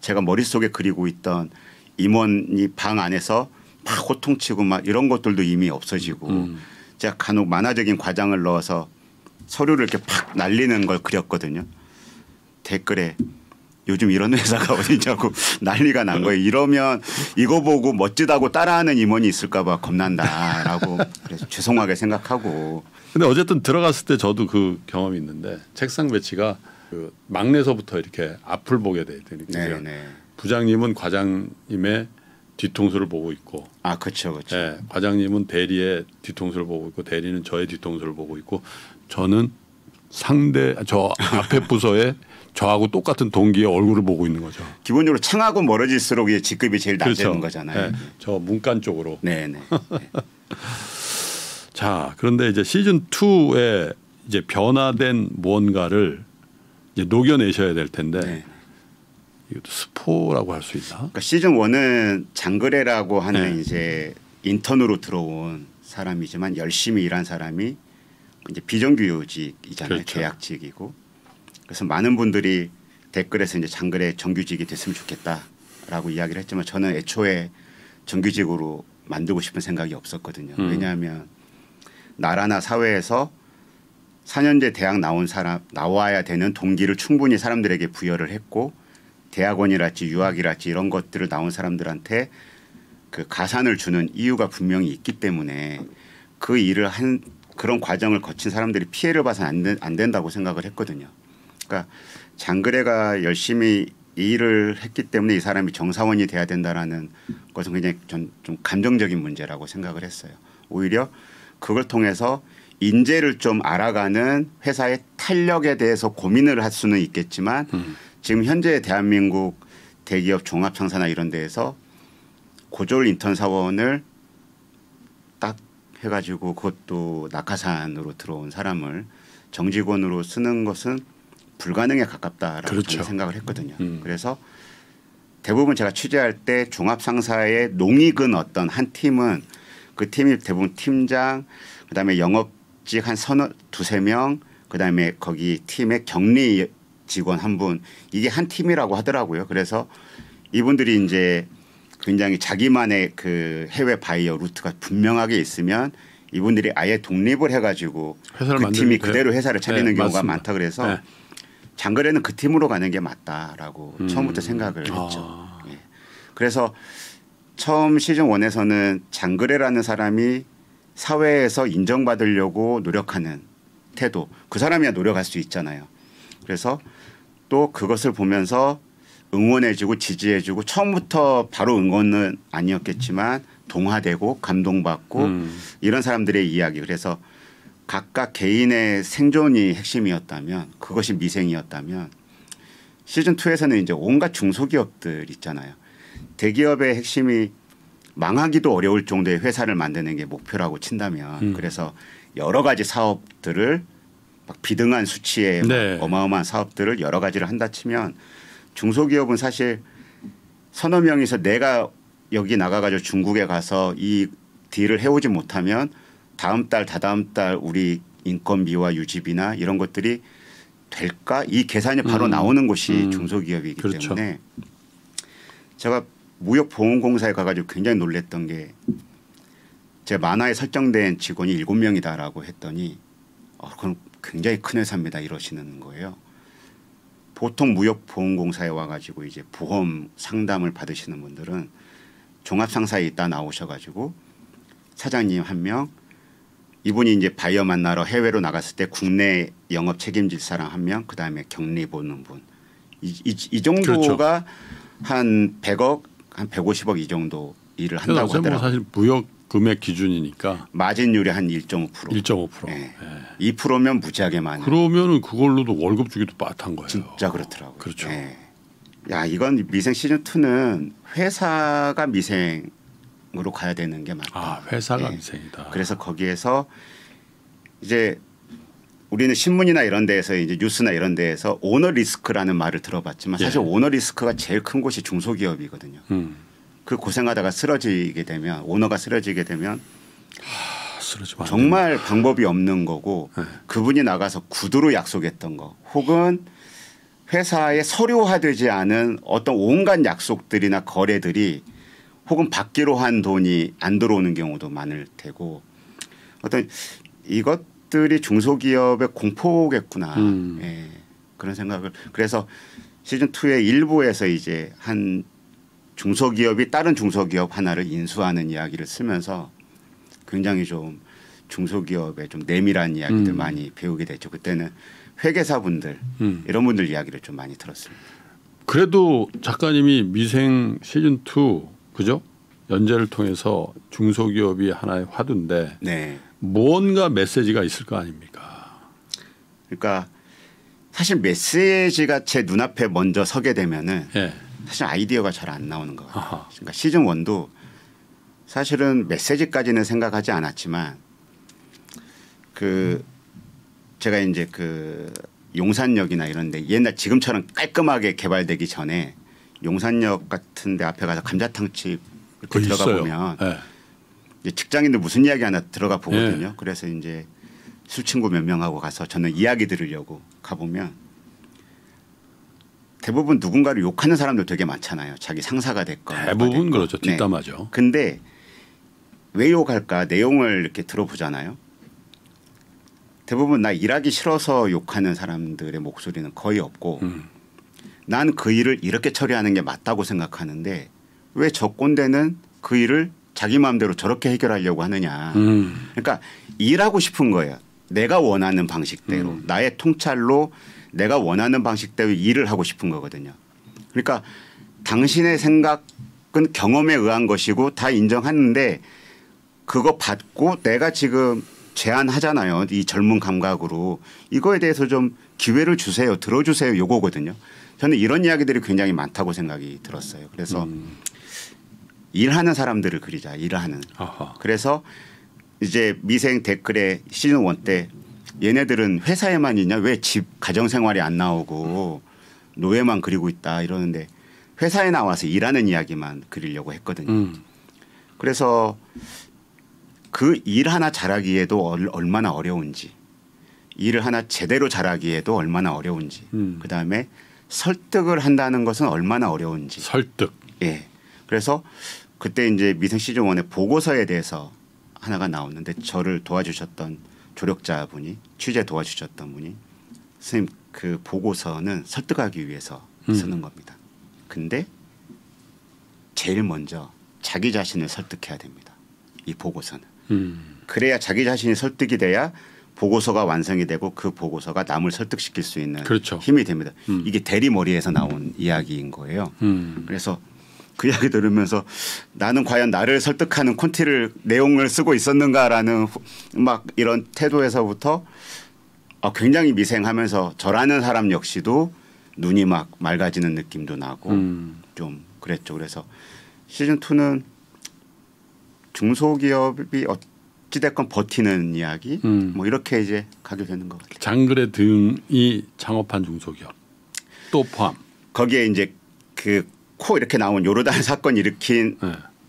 제가 머릿속에 그리고 있던 임원이 방 안에서 막 호통치고 막 이런 것들도 이미 없어지고 제가 간혹 만화적인 과장을 넣어서 서류를 이렇게 팍 날리는 걸 그렸거든요. 댓글에 요즘 이런 회사가 어디냐고 난리가 난 거예요. 이러면 이거 보고 멋지다고 따라하는 임원이 있을까 봐 겁난다라고 그래서 죄송하게 생각하고. 근데 어쨌든 들어갔을 때 저도 그 경험이 있는데 책상 배치가 그 막내서부터 이렇게 앞을 보게 돼. 그러니까 부장님은 과장님의 뒤통수를 보고 있고. 그렇죠, 그렇죠. 네, 과장님은 대리의 뒤통수를 보고 있고 대리는 저의 뒤통수를 보고 있고 저는 저 앞에 부서에 저하고 똑같은 동기의 얼굴을 보고 있는 거죠. 기본적으로 창하고 멀어질수록 직급이 제일 낮아지는 거잖아요. 네, 저 문간 쪽으로. 네네. 자, 그런데 이제 시즌 2에 이제 변화된 무언가를 이제 녹여내셔야 될 텐데 이것도 스포라고 할 수 있나? 그러니까 시즌 1은 장그래라고 하는 이제 인턴으로 사람이지만 열심히 일한 사람이 이제 비정규직이잖아요. 그렇죠. 계약직이고. 그래서 많은 분들이 댓글에서 이제 장그래 정규직이 됐으면 좋겠다라고 이야기를 했지만 저는 애초에 정규직으로 만들고 싶은 생각이 없었거든요. 왜냐하면 나라나 사회에서 4년제 대학 나온 사람 나와야 되는 동기를 충분히 사람들에게 부여를 했고 대학원이랄지 유학이랄지 이런 것들을 나온 사람들한테 그 가산을 주는 이유가 분명히 있기 때문에 그 일을 한 그런 과정을 거친 사람들이 피해를 봐서는 안 된다고 생각을 했거든요. 그러니까 장그래가 열심히 이 일을 했기 때문에 이 사람이 정사원이 돼야 된다라는 것은 굉장히 좀 감정적인 문제라고 생각을 했어요. 오히려 그걸 통해서 인재를 좀 알아가는 회사의 탄력에 대해서 고민을 할 수는 있겠지만 지금 현재 대한민국 대기업 종합상사나 이런 데에서 고졸 인턴 사원을 딱 해가지고 그것도 낙하산으로 들어온 사람을 정직원으로 쓰는 것은 불가능에 가깝다라고 그렇죠. 저는 생각을 했거든요. 그래서 대부분 제가 취재할 때 종합상사의 농익은 어떤 한 팀은 그 팀이 대부분 팀장 그다음에 영업직 한 두세 명 그다음에 거기 팀의 격리 직원 한 분 이게 한 팀이라고 하더라고요. 그래서 이분들이 이제 굉장히 자기만의 그 해외 바이어 루트가 분명하게 있으면 이분들이 아예 독립을 해가지고 그 팀이 그대로 회사를 차리는 네, 경우가 맞습니다. 많다 그래서 네. 장거리는 그 팀으로 가는 게 맞다라고 처음부터 생각을 했죠. 예. 그래서 처음 시즌 1에서는 장거리라는 사람이 사회에서 인정받으려고 노력하는 태도 그 사람이야 노력할 수 있잖아요. 그래서 또 그것을 보면서 응원해주고 지지해주고 처음부터 바로 응원은 아니었겠지만 동화되고 감동받고 이런 사람들의 이야기 그래서 각각 개인의 생존이 핵심이었다면 그것이 미생이었다면 시즌 2에서는 이제 온갖 중소기업들 있잖아요. 대기업의 핵심이 망하기도 어려울 정도의 회사를 만드는 게 목표라고 친다면 그래서 여러 가지 사업들을 막 비등한 수치의 네. 어마어마한 사업들을 여러 가지를 한다 치면 중소기업은 사실 서너 명이서 내가 여기 나가가지고 중국에 가서 이 딜을 해오지 못하면 다음 달 다다음 달 우리 인건비와 유지비나 이런 것들이 될까 이 계산이 바로 나오는 곳이 중소기업이기 그렇죠. 때문에 제가 무역보험공사에 가가지고 굉장히 놀랬던 게 제 만화에 설정된 직원이 7명이다라고 했더니 그건 굉장히 큰 회사입니다 이러시는 거예요. 보통 무역보험공사에 와가지고 이제 보험 상담을 받으시는 분들은 종합상사에 있다 나오셔가지고 사장님 한 명 이분이 이제 바이어 만나러 해외로 나갔을 때 국내 영업 책임질 사람 한 명 그다음에 격리 보는 분 이 정도가 그렇죠. 한 100억 한 150억 이 정도 일을 한다고 하더라고요. 뭐 사실 무역 금액 기준이니까 마진율이 한 1.5%. 1.5%. 네. 예. 2%면 무지하게 많아요. 그러면은 그걸로도 월급 주기도 빠듯한 거예요. 진짜 그렇더라고요. 그렇죠. 네. 야 이건 미생 시즌 2는 회사가 미생으로 가야 되는 게 맞다. 아 회사가 네. 미생이다. 그래서 거기에서 이제 우리는 신문이나 이런 데에서 이제 뉴스나 이런 데에서 오너 리스크라는 말을 들어봤지만 사실 예. 오너 리스크가 제일 큰 곳이 중소기업이거든요. 그 고생하다가 쓰러지게 되면 오너가 쓰러지게 되면 쓰러지면 정말 방법이 없는 거고 네. 그분이 나가서 구두로 약속했던 거 혹은 회사에 서류화되지 않은 어떤 온갖 약속들이나 거래들이 혹은 받기로 한 돈이 안 들어오는 경우도 많을 테고 어떤 이것들이 중소기업의 공포겠구나. 예, 그런 생각을 그래서 시즌 2의 일부에서 이제 한 중소기업이 다른 중소기업 하나를 인수하는 이야기를 쓰면서 굉장히 좀 중소기업의 좀 내밀한 이야기들 많이 배우게 됐죠. 그때는 회계사분들 이런 분들 이야기를 좀 많이 들었습니다. 그래도 작가님이 미생 시즌 2 그죠? 연재를 통해서 중소기업이 하나의 화두인데 네. 뭔가 메시지가 있을 거 아닙니까? 그러니까 사실 메시지가 제 눈앞에 먼저 서게 되면은 예. 사실 아이디어가 잘 안 나오는 것 같아요. 아하. 그러니까 시즌 1도 사실은 메시지까지는 생각하지 않았지만 그 제가 이제 그 용산역이나 이런 데 옛날 지금처럼 깔끔하게 개발되기 전에 용산역 같은 데 앞에 가서 감자탕집 이렇게 들어가 있어요. 보면 예. 이제 직장인들 무슨 이야기 하나 들어가 보거든요. 그래서 이제 술 친구 몇 명하고 가서 저는 이야기 들으려고 가보면 대부분 누군가를 욕하는 사람들 되게 많잖아요. 자기 상사가 됐건 대부분 그렇죠. 네. 뒷담화죠. 근데 왜 욕할까 내용을 이렇게 들어보잖아요. 대부분 나 일하기 싫어서 욕하는 사람들의 목소리는 거의 없고 난 그 일을 이렇게 처리하는 게 맞다고 생각하는데 왜 저 꼰대는 그 일을 자기 마음대로 저렇게 해결하려고 하느냐. 그러니까 일하고 싶은 거예요. 내가 원하는 방식대로 나의 통찰로 내가 원하는 방식대로 일을 하고 싶은 거거든요. 그러니까 당신의 생각은 경험에 의한 것이고 다 인정하는데 그거 받고 내가 지금 제안하잖아요. 이 젊은 감각으로 이거에 대해서 좀 기회를 주세요. 들어주세요. 요거거든요. 저는 이런 이야기들이 굉장히 많다고 생각이 들었어요. 그래서 일하는 사람들을 그리자. 일하는. 아하. 그래서 이제 미생 댓글에 시즌 1 때 얘네들은 회사에만 있냐 왜 집 가정생활이 안 나오고 노예만 그리고 있다 이러는데 회사에 나와서 일하는 이야기만 그리려고 했거든요. 그래서 그 일 하나 잘하기에도 얼마나 어려운지 일을 하나 제대로 잘하기에도 얼마나 어려운지 그다음에 설득을 한다는 것은 얼마나 어려운지 설득. 예. 그래서 그때 이제 미생 시즌 1의 보고서에 대해서 하나가 나오는데 저를 도와주셨던 조력자분이 취재 도와주셨던 분이 선생님 그 보고서는 설득하기 위해서 쓰는 겁니다. 근데 제일 먼저 자기 자신을 설득해야 됩니다. 이 보고서는. 그래야 자기 자신이 설득이 돼야 보고서가 완성이 되고 그 보고서가 남을 설득시킬 수 있는 그렇죠. 힘이 됩니다. 이게 대리머리에서 나온 이야기인 거예요. 그래서 그 이야기 들으면서 나는 과연 나를 설득하는 콘티를 내용을 쓰고 있었는가라는 막 이런 태도에서부터 굉장히 미생하면서 저라는 사람 역시도 눈이 막 맑아지는 느낌도 나고 좀 그랬죠. 그래서 시즌 2는 중소기업이 어찌됐건 버티는 이야기 뭐 이렇게 이제 가게 되는 것 같아요. 장그래 등이 창업한 중소기업 또 포함. 거기에 이제 그 코 이렇게 나온 요르단 사건 일으킨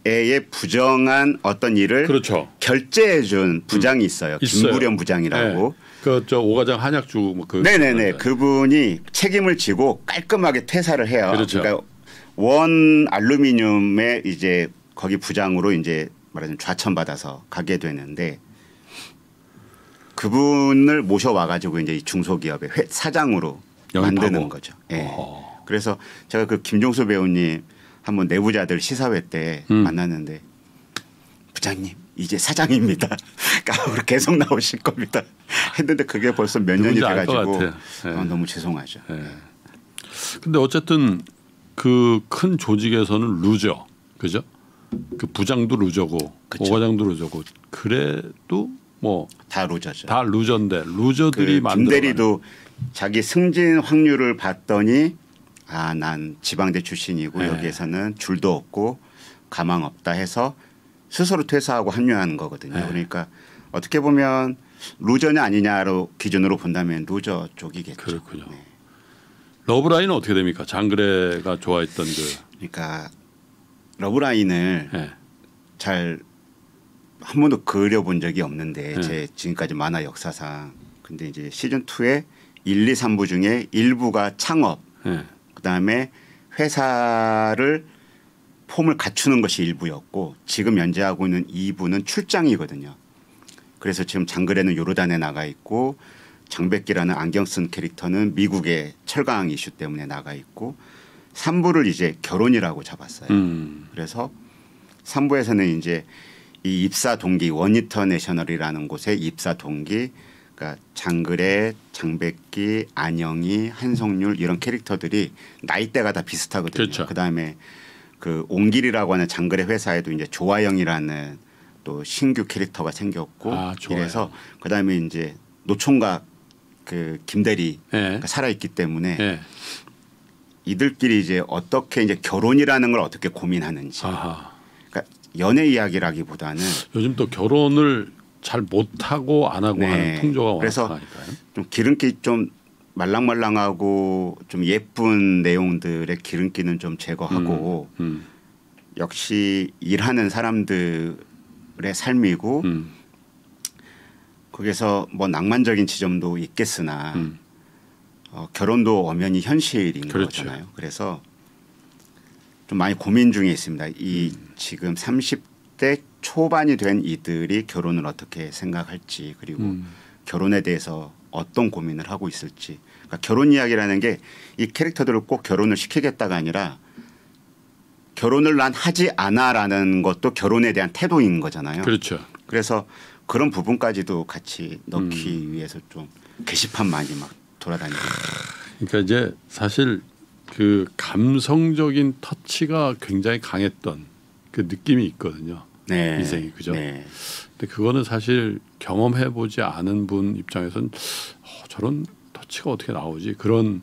애의 부정한 어떤 일을 그렇죠. 결제해 준 부장이 있어요. 있어요. 김구련 부장이라고. 네. 그저 오가장 한약주 뭐 그 네네네. 그분이 책임을 지고 깔끔하게 퇴사를 해요. 그렇죠. 그러니까 원 알루미늄에 이제 거기 부장으로 이제 말하자면 좌천받아서 가게 되는데 그분을 모셔와 가지고 이제 이 중소기업의 사장으로 영입하고. 만드는 거죠. 예. 그래서 제가 그 김종수 배우님 한번 내부자들 시사회 때 만났는데 부장님 이제 사장입니다. 앞으로 계속 나오실 겁니다. 했는데 그게 벌써 몇 년이 돼가지고 너무 죄송하죠. 근데 어쨌든 그 큰 조직에서는 루저, 그죠? 그 부장도 루저고 오과장도 루저고 그래도 뭐 다 루저죠. 다 루저인데 루저들이 그 김대리도 자기 승진 확률을 봤더니 난 지방대 출신이고 여기에서는 줄도 없고 가망 없다 해서 스스로 퇴사하고 합류하는 거거든요. 그러니까 어떻게 보면 루저냐 아니냐로 기준으로 본다면 루저 쪽이겠죠. 그렇군요. 네. 러브라인은 어떻게 됩니까? 장그래가 좋아했던 그러니까 러브라인을 잘 한 번도 그려본 적이 없는데 제 지금까지 만화 역사상 근데 이제 시즌 2의 1, 2, 3부 중에 1부가 창업 그다음에 회사를 폼을 갖추는 것이 1부였고 지금 연재하고 있는 2부는 출장이거든요. 그래서 지금 장그래는 요르단에 나가 있고 장백기라는 안경 쓴 캐릭터는 미국의 철강 이슈 때문에 나가 있고 3부를 이제 결혼이라고 잡았어요. 그래서 3부에서는 이제 이 입사 동기 원니터 내셔널이라는 곳의 입사 동기 그러니까 장그래, 장백기, 안영이, 한성률 이런 캐릭터들이 나이대가 다 비슷하거든요. 그렇죠. 그다음에 그 옹길이라고 하는 장그래 회사에도 이제 조아영이라는 또 신규 캐릭터가 생겼고 이래서 그다음에 이제 노총각 그 김대리가 살아있기 때문에 이들끼리 이제 어떻게 이제 결혼이라는 걸 어떻게 고민하는지 그러니까 연애 이야기라기보다는 요즘 또 결혼을 잘 못하고 안 하고 하는 풍조가 그래서 좀 기름기 좀 말랑말랑하고 좀 예쁜 내용들의 기름기는 좀 제거하고 역시 일하는 사람들의 삶이고 거기서 뭐 낭만적인 지점도 있겠으나 결혼도 엄연히 현실인 거잖아요. 그래서 좀 많이 고민 중에 있습니다. 이 지금 30대 초반이 된 이들이 결혼을 어떻게 생각할지 그리고 결혼에 대해서 어떤 고민을 하고 있을지. 그러니까 결혼 이야기라는 게 이 캐릭터들을 꼭 결혼을 시키겠다가 아니라 결혼을 난 하지 않아라는 것도 결혼에 대한 태도인 거잖아요. 그렇죠. 그래서 그런 부분까지도 같이 넣기 위해서 좀 게시판 많이 막 돌아다니고. 그러니까 이제 사실 그 감성적인 터치가 굉장히 강했던 그 느낌이 있거든요. 미생이 그죠. 근데 그거는 사실 경험해 보지 않은 분 입장에서는 저런 터치가 어떻게 나오지 그런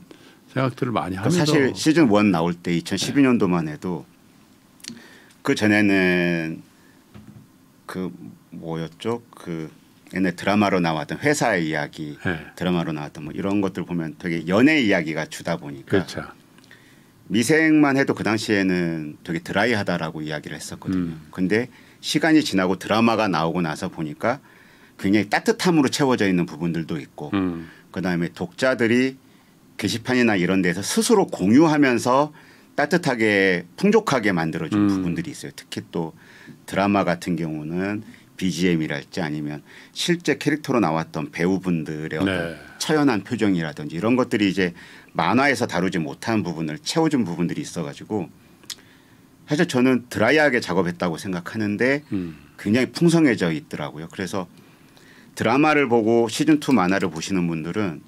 생각들을 많이 하면서 사실 시즌 1 나올 때 2012년도만 해도 그 전에는 그 뭐였죠? 그 옛날 드라마로 나왔던 회사의 이야기, 네. 드라마로 나왔던 뭐 이런 것들 보면 되게 연애 이야기가 주다 보니까 그렇죠. 미생만 해도 그 당시에는 되게 드라이하다라고 이야기를 했었거든요. 근데 시간이 지나고 드라마가 나오고 나서 보니까 굉장히 따뜻함으로 채워져 있는 부분들도 있고 그다음에 독자들이 게시판이나 이런 데서 스스로 공유하면서 따뜻하게 풍족하게 만들어준 부분들이 있어요. 특히 또 드라마 같은 경우는 BGM이랄지 아니면 실제 캐릭터로 나왔던 배우분들의 어떤 네. 처연한 표정이라든지 이런 것들이 이제 만화에서 다루지 못한 부분을 채워준 부분들이 있어가지고 사실 저는 드라이하게 작업했다고 생각하는데 굉장히 풍성해져 있더라고요. 그래서 드라마를 보고 시즌2 만화를 보시는 분들은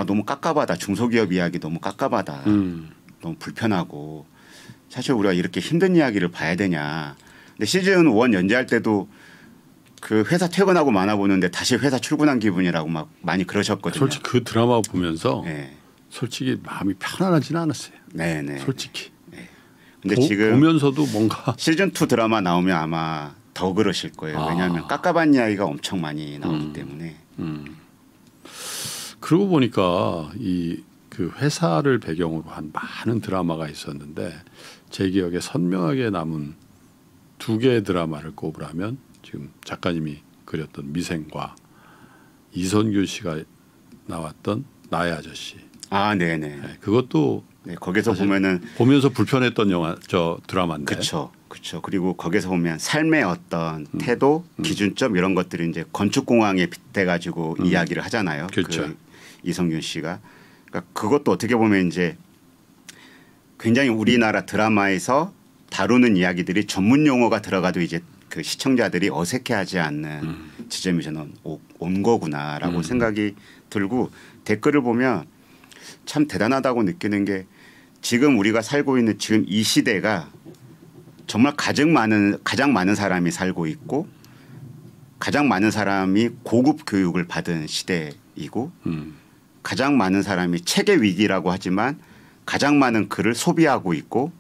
너무 깝깝하다. 중소기업 이야기 너무 깝깝하다. 너무 불편하고 사실 우리가 이렇게 힘든 이야기를 봐야 되냐. 근데 시즌1 연재할 때도 그 회사 퇴근하고 만화 보는데 다시 회사 출근한 기분이라고 막 많이 그러셨거든요. 솔직히 그 드라마 보면서 네. 솔직히 마음이 편안하지는 않았어요. 네네. 솔직히. 네. 근데 지금 보면서도 뭔가 시즌2 드라마 나오면 아마 더 그러실 거예요. 왜냐하면 깝깝한 이야기가 엄청 많이 나오기 때문에. 그러고 보니까 이 그 회사를 배경으로 한 많은 드라마가 있었는데 제 기억에 선명하게 남은 2개의 드라마를 꼽으라면 지금 작가님이 그렸던 미생과 이선균 씨가 나왔던 나의 아저씨. 네네. 네, 그것도 네, 거기서 보면은 보면서 불편했던 영화 드라마인데. 그렇죠. 그렇죠. 그리고 거기서 보면 삶의 어떤 태도, 기준점 이런 것들이 이제 건축공항에 빗대 가지고 이야기를 하잖아요. 그렇죠. 그 이성균 씨가. 그러니까 그것도 어떻게 보면 이제 굉장히 우리나라 드라마에서 다루는 이야기들이 전문 용어가 들어가도 이제 그 시청자들이 어색해하지 않는 지점이 저는 온 거구나라고 생각이 들고 댓글을 보면 참 대단하다고 느끼는 게 지금 우리가 살고 있는 지금 이 시대가 정말 가장 많은 사람이 살고 있고 가장 많은 사람이 고급 교육을 받은 시대이고 가장 많은 사람이 체계 위기라고 하지만 가장 많은 글을 소비하고 있고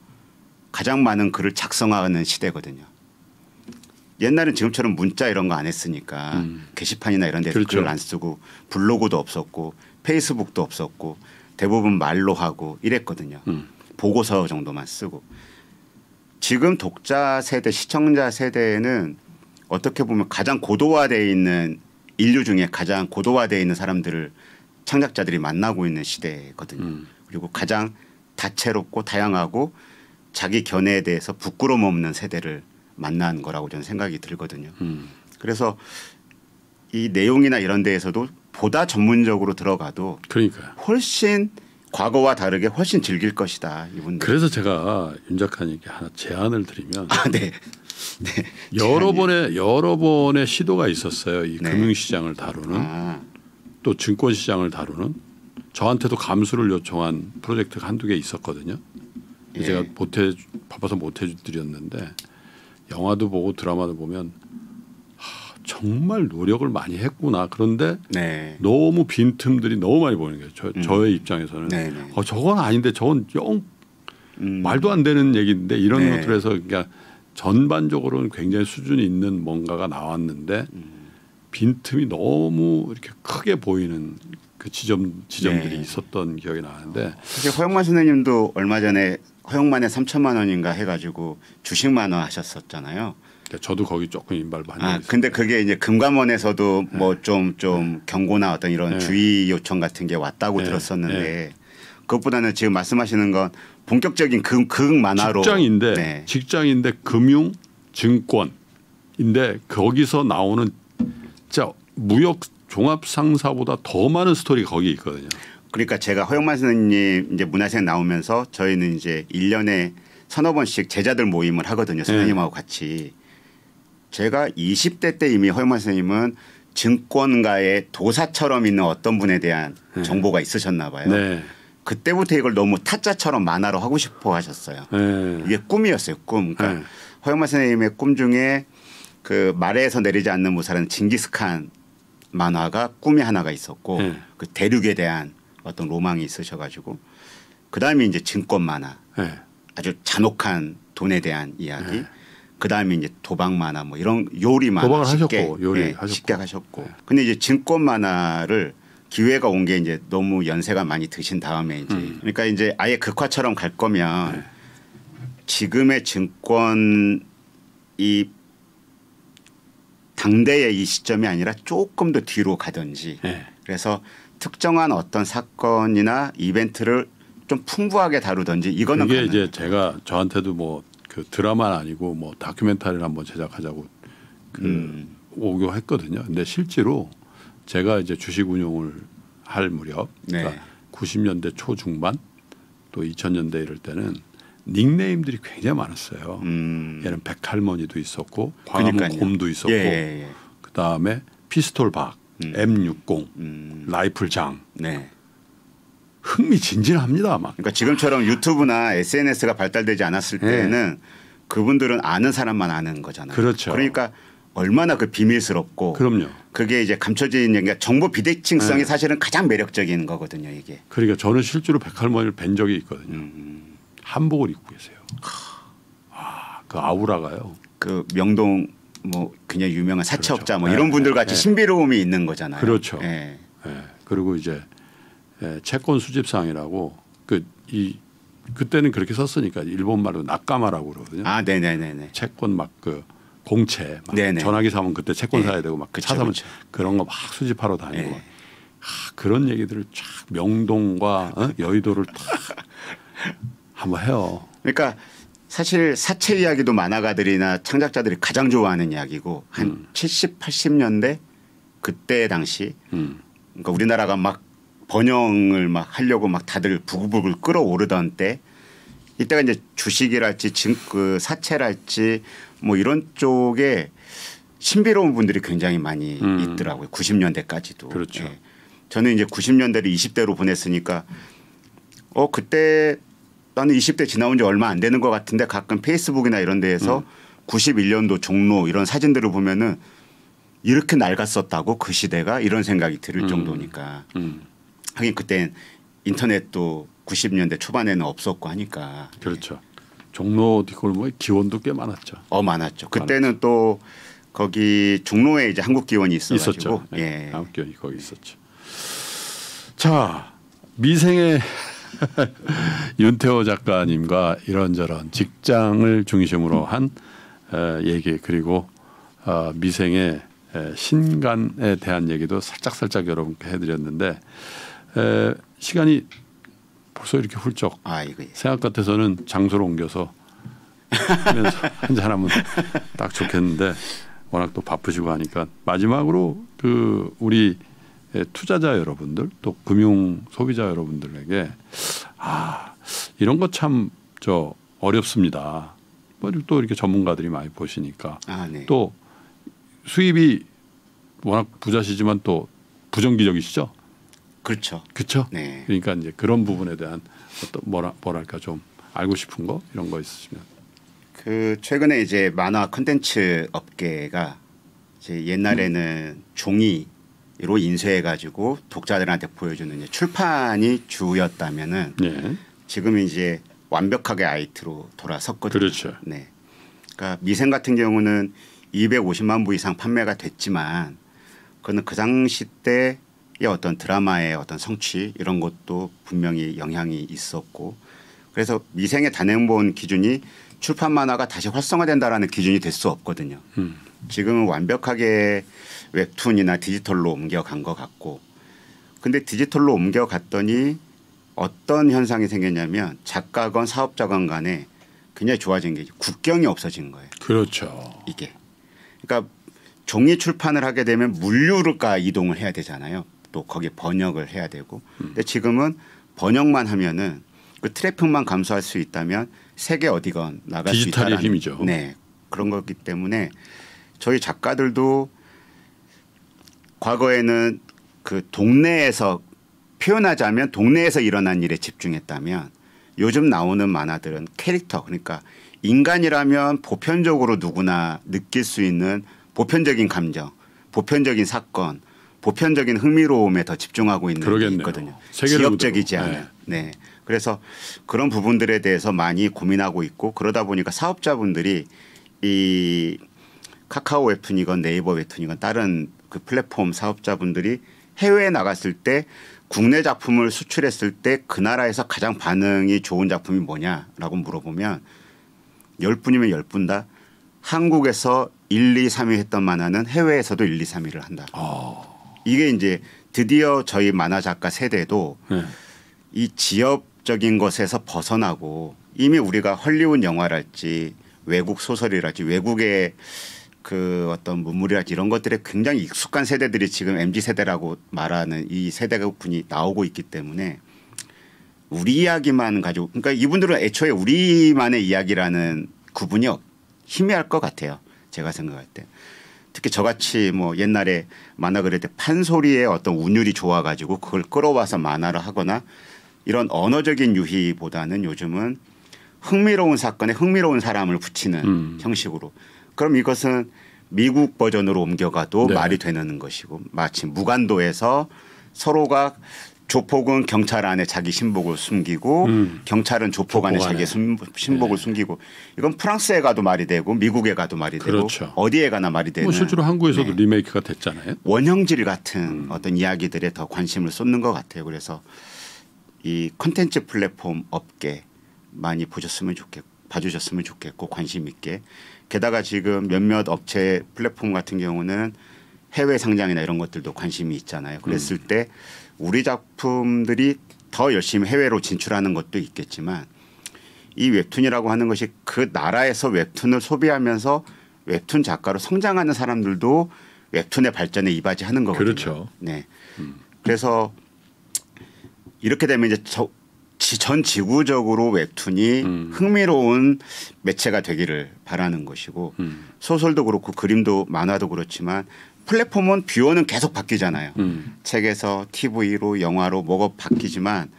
가장 많은 글을 작성하는 시대거든요. 옛날엔 지금처럼 문자 이런 거 안 했으니까 게시판이나 이런 데서 그렇죠. 글을 안 쓰고 블로그도 없었고 페이스북도 없었고 대부분 말로 하고 이랬거든요. 보고서 정도만 쓰고. 지금 독자 세대, 시청자 세대에는 어떻게 보면 가장 고도화되어 있는 인류 중에 가장 고도화되어 있는 사람들을 창작자들이 만나고 있는 시대거든요. 그리고 가장 다채롭고 다양하고 자기 견해에 대해서 부끄러움 없는 세대를 만난 거라고 저는 생각이 들거든요. 그래서 이 내용이나 이런 데에서도 보다 전문적으로 들어가도 그러니까요. 훨씬 과거와 다르게 훨씬 즐길 것이다. 이분들. 그래서 제가 윤 작가님께 하나 제안을 드리면 네. 네. 여러 번의 시도가 있었어요. 이 네. 금융시장을 다루는 또 증권시장을 다루는 저한테도 감수를 요청한 프로젝트가 한두 개 있었거든요. 예. 제가 바빠서 못 해드렸는데 영화도 보고 드라마도 보면 정말 노력을 많이 했구나. 그런데 네. 너무 빈틈들이 너무 많이 보이는 거예요. 저의 입장에서는 저건 아닌데 저건 영 말도 안 되는 얘기인데 이런 네. 것들에서 그러니까 전반적으로는 굉장히 수준이 있는 뭔가가 나왔는데 빈틈이 너무 이렇게 크게 보이는 그 지점들이 있었던 기억이 나는데 사실 허영만 선생님도 얼마 전에 허영만의 3천만 원인가 해가지고 주식 만화 하셨었잖아요. 저도 거기 조금 인발한 적이 있어요. 근데 그게 이제 금감원에서도 뭐 좀 경고나 어떤 이런 주의 요청 같은 게 왔다고 들었었는데 그것보다는 지금 말씀하시는 건 본격적인 극 만화로 직장인데 금융 증권인데 거기서 나오는 진짜 무역 종합 상사보다 더 많은 스토리가 거기 있거든요. 그러니까 제가 허영만 선생님 이제 문화생 나오면서 저희는 이제 1년에 서너 번씩 제자들 모임을 하거든요. 선생님하고 같이. 제가 20대 때 이미 허영만 선생님은 증권가의 도사처럼 있는 어떤 분에 대한 정보가 있으셨나 봐요. 네. 그때부터 이걸 너무 타짜처럼 만화로 하고 싶어 하셨어요. 이게 꿈이었어요. 꿈. 그러니까 허영만 선생님의 꿈 중에 그 말에서 내리지 않는 무사라는 징기스칸 만화가 꿈이 하나가 있었고 그 대륙에 대한 어떤 로망이 있으셔가지고 그다음에 이제 증권 만화 아주 잔혹한 돈에 대한 이야기 그다음에 이제 도박 만화 뭐 이런 요리 만화 도박을 쉽게, 하셨고 요리 예, 하셨고 쉽게 하셨고. 근데 이제 증권 만화를 기회가 온 게 이제 너무 연세가 많이 드신 다음에 이제 그러니까 이제 아예 극화처럼 갈 거면 지금의 증권 이 당대의 이 시점이 아니라 조금 더 뒤로 가든지 그래서 특정한 어떤 사건이나 이벤트를 좀 풍부하게 다루든지 이거는 이게 이제 제가 저한테도 뭐 그 드라마는 아니고 뭐 다큐멘터리를 한번 제작하자고 그 오교했거든요. 근데 실제로 제가 이제 주식 운용을 할 무렵 그러니까 90년대 초중반 또 2000년대 이럴 때는 닉네임들이 굉장히 많았어요. 얘는 백할머니도 있었고 광화문 곰도 있었고 그다음에 피스톨 박, M60, 라이플 장. 네. 흥미진진합니다. 막. 그러니까 지금처럼 유튜브나 SNS가 발달되지 않았을 때는 그분들은 아는 사람만 아는 거잖아요. 그렇죠. 그러니까 얼마나 그 비밀스럽고 그럼요. 그게 이제 감춰진 그러니까 정보 비대칭성이 사실은 가장 매력적인 거거든요. 이게. 그러니까 저는 실제로 백할머니를 뵌 적이 있거든요. 한복을 입고 계세요. 그 아우라가요. 그 명동 뭐 그냥 유명한 사채업자 뭐 이런 분들 같이 신비로움이 있는 거잖아요. 그렇죠. 그리고 이제 채권 수집상이라고 그때는 그렇게 썼으니까 일본 말로 낙가마라고 그러거든요. 아, 네네네네. 채권 막 그 공채 막 전화기 사면 그때 채권 사야 되고 막 차 사면 그런 거 막 수집하러 다니고 그런 얘기들을 쫙 명동과 여의도를 딱 한번 해요. 그러니까 사실 사채 이야기도 만화가들이나 창작자들이 가장 좋아하는 이야기고 한 70, 80년대 그때 당시 그러니까 우리나라가 막 번영을 막 하려고 막 다들 부글부글 끓어오르던 때 이때가 이제 주식이랄지 그 사채랄지 뭐 이런 쪽에 신비로운 분들이 굉장히 많이 있더라고요. 90년대까지도. 그렇죠. 저는 이제 90년대를 20대로 보냈으니까 그때 나는 20대 지나온 지 얼마 안 되는 것 같은데 가끔 페이스북이나 이런 데에서 91년도 종로 이런 사진들을 보면은 이렇게 낡았었다고 그 시대가 이런 생각이 들 정도니까. 하긴 그땐 인터넷도 90년대 초반에는 없었고 하니까. 그렇죠. 종로 뒷골목에 기원도 꽤 많았죠. 많았죠. 그때는 또 거기 종로에 이제 한국 기원이 있어가지고. 있었죠. 네. 한국 기원이 거기 있었죠. 자, 미생의 윤태호 작가님과 이런저런 직장을 중심으로 한 얘기 그리고 미생의 신간에 대한 얘기도 살짝 여러분께 해드렸는데 시간이 벌써 이렇게 훌쩍 생각 같아서는 장소를 옮겨서 하면서 한잔하면 딱 좋겠는데 워낙 또 바쁘시고 하니까 마지막으로 그 우리 투자자 여러분들 또 금융 소비자 여러분들에게 이런 거 참 어렵습니다. 또 이렇게 전문가들이 많이 보시니까 또 수입이 워낙 부자시지만 또 부정기적이시죠? 그렇죠. 그렇죠. 네. 그러니까 이제 그런 부분에 대한 어떤 뭐랄까 좀 알고 싶은 거 이런 거 있으시면. 그 최근에 이제 만화 콘텐츠 업계가 이제 옛날에는 종이로 인쇄해가지고 독자들한테 보여주는 이제 출판이 주였다면은 지금 이제 완벽하게 IT로 돌아섰거든요. 그렇죠. 네. 그러니까 미생 같은 경우는 250만 부 이상 판매가 됐지만 그거는 그 당시 때의 어떤 드라마의 어떤 성취 이런 것도 분명히 영향이 있었고 그래서 미생의 단행본 기준이 출판 만화가 다시 활성화된다라는 기준이 될 수 없거든요. 지금은 완벽하게 웹툰이나 디지털로 옮겨간 것 같고 근데 디지털로 옮겨갔더니 어떤 현상이 생겼냐면 작가건 사업자건 간에 굉장히 좋아진 게 국경이 없어진 거예요. 그렇죠. 이게. 그러니까 종이 출판을 하게 되면 물류가 이동을 해야 되잖아요. 또 거기에 번역을 해야 되고. 근데 지금은 번역만 하면은 그 트래픽만 감소할 수 있다면 세계 어디건 나갈 수 있다는 디지털의 힘이죠. 네. 그런 거기 때문에 저희 작가들도 과거에는 그 동네에서 표현하자면 동네에서 일어난 일에 집중했다면 요즘 나오는 만화들은 캐릭터 그러니까 인간이라면 보편적으로 누구나 느낄 수 있는 보편적인 감정, 보편적인 사건, 보편적인 흥미로움에 더 집중하고 있는 게 있거든요. 지역적이지 않은. 네. 그래서 그런 부분들에 대해서 많이 고민하고 있고 그러다 보니까 사업자분들이 이 카카오 웹툰이건 네이버 웹툰이건 다른 그 플랫폼 사업자분들이 해외에 나갔을 때 국내 작품을 수출했을 때 그 나라에서 가장 반응이 좋은 작품이 뭐냐라고 물어보면 10분이면 10분 다 한국에서 1, 2, 3위 했던 만화는 해외에서도 1, 2, 3위를 한다. 이게 이제 드디어 저희 만화 작가 세대도 이 지역적인 것에서 벗어나고 이미 우리가 헐리우드 영화랄지 외국 소설이랄지 외국의 그 어떤 문물이랄지 이런 것들에 굉장히 익숙한 세대들이 지금 MZ세대라고 말하는 이 세대분이 나오고 있기 때문에 우리 이야기만 가지고 그러니까 이분들은 애초에 우리만의 이야기라는 구분이 희미할 것 같아요. 제가 생각할 때. 특히 저같이 뭐 옛날에 만화 그릴 때 판소리의 어떤 운율이 좋아가지고 그걸 끌어와서 만화를 하거나 이런 언어적인 유희보다는 요즘은 흥미로운 사건에 흥미로운 사람을 붙이는 형식으로. 그럼 이것은 미국 버전으로 옮겨가도 말이 되는 것이고 마치 무간도에서 서로가 조폭은 경찰 안에 자기 신복을 숨기고 경찰은 조폭 안에 자기 신복을 숨기고 이건 프랑스에 가도 말이 되고 미국에 가도 말이 되고 어디에 가나 말이 되는. 뭐 실제로 한국에서도 리메이크가 됐잖아요. 원형질 같은 어떤 이야기들에 더 관심을 쏟는 것 같아요. 그래서 이 콘텐츠 플랫폼 업계 많이 봐주셨으면 좋겠고 관심 있게. 게다가 지금 몇몇 업체 플랫폼 같은 경우는 해외 상장이나 이런 것들도 관심이 있잖아요. 그랬을 때 우리 작품들이 더 열심히 해외로 진출하는 것도 있겠지만 이 웹툰이라고 하는 것이 그 나라에서 웹툰을 소비하면서 웹툰 작가로 성장하는 사람들도 웹툰의 발전에 이바지하는 거거든요. 그렇죠. 네. 그래서 이렇게 되면 이제 전 지구적으로 웹툰이 흥미로운 매체가 되기를 바라는 것이고 소설도 그렇고 그림도 만화도 그렇지만 플랫폼은 뷰어는 계속 바뀌잖아요. 책에서 TV로 영화로 뭐가 바뀌지만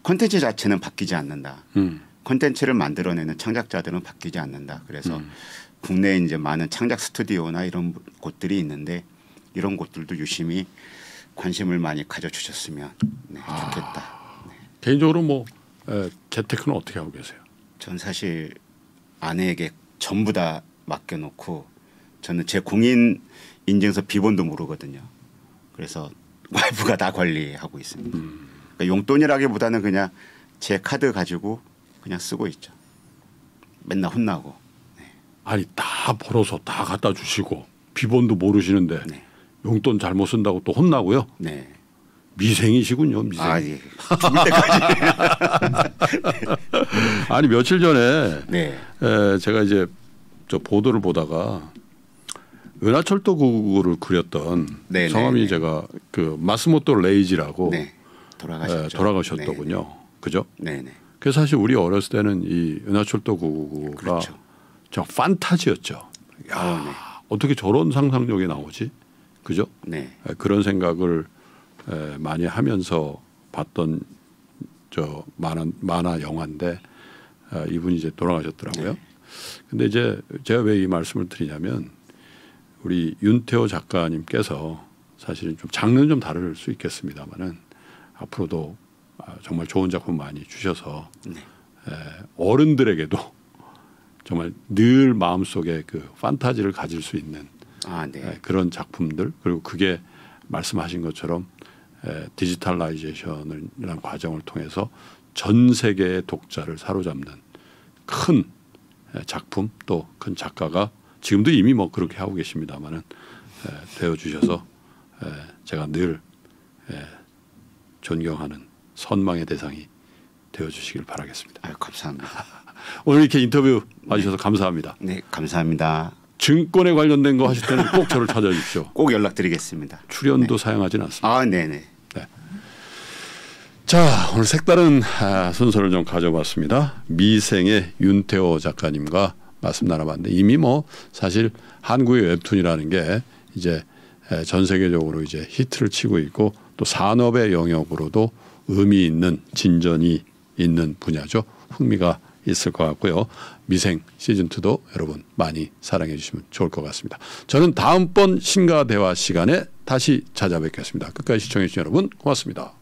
콘텐츠 자체는 바뀌지 않는다. 콘텐츠를 만들어내는 창작자들은 바뀌지 않는다. 그래서 국내에 이제 많은 창작 스튜디오나 이런 곳들이 있는데 이런 곳들도 유심히 관심을 많이 가져주셨으면 좋겠다. 개인적으로 뭐 재테크는 어떻게 하고 계세요? 전 사실 아내에게 전부 다 맡겨놓고 저는 제 공인 인증서 비번도 모르거든요. 그래서 와이프가 다 관리하고 있습니다. 그러니까 용돈이라기보다는 그냥 제 카드 가지고 그냥 쓰고 있죠. 맨날 혼나고. 네. 아니 다 벌어서 다 갖다 주시고 비번도 모르시는데 용돈 잘못 쓴다고 또 혼나고요? 네. 미생이시군요. 미생. 아, 예. 죽을 때까지. 아니 며칠 전에 제가 이제 저 보도를 보다가 은하철도 999를 그렸던 성함이 제가 그 마스모토 레이지라고 돌아가셨더군요. 그죠? 네네. 그래서 사실 우리 어렸을 때는 이 은하철도 999가 저 판타지였죠. 야, 어떻게 저런 상상력이 나오지? 그죠? 네. 그런 생각을 많이 하면서 봤던 저 만화 영화인데 이분이 이제 돌아가셨더라고요. 근데 이제 제가 왜 이 말씀을 드리냐면 우리 윤태호 작가님께서 사실은 좀 장르는 좀 다를 수 있겠습니다만은 앞으로도 정말 좋은 작품 많이 주셔서 어른들에게도 정말 늘 마음속에 그 판타지를 가질 수 있는 그런 작품들 그리고 그게 말씀하신 것처럼 디지털라이제이션이라는 과정을 통해서 전 세계의 독자를 사로잡는 큰 작품 또 큰 작가가 지금도 이미 뭐 그렇게 하고 계십니다만은 되어주셔서 제가 늘 존경하는 선망의 대상이 되어주시길 바라겠습니다. 아유, 감사합니다. 오늘 이렇게 인터뷰 와주셔서 감사합니다. 네, 감사합니다. 증권에 관련된 거 하실 때는 꼭 저를 찾아주십시오. 꼭 연락드리겠습니다. 출연도 사양하지는 않습니다. 아, 네네. 네. 자, 오늘 색다른 순서를 좀 가져봤습니다. 미생의 윤태호 작가님과 말씀 나눠봤는데 이미 뭐 사실 한국의 웹툰이라는 게 이제 전 세계적으로 이제 히트를 치고 있고 또 산업의 영역으로도 의미 있는 진전이 있는 분야죠. 흥미가 있을 것 같고요. 미생 시즌2도 여러분 많이 사랑해 주시면 좋을 것 같습니다. 저는 다음번 신과 대화 시간에 다시 찾아뵙겠습니다. 끝까지 시청해 주신 여러분 고맙습니다.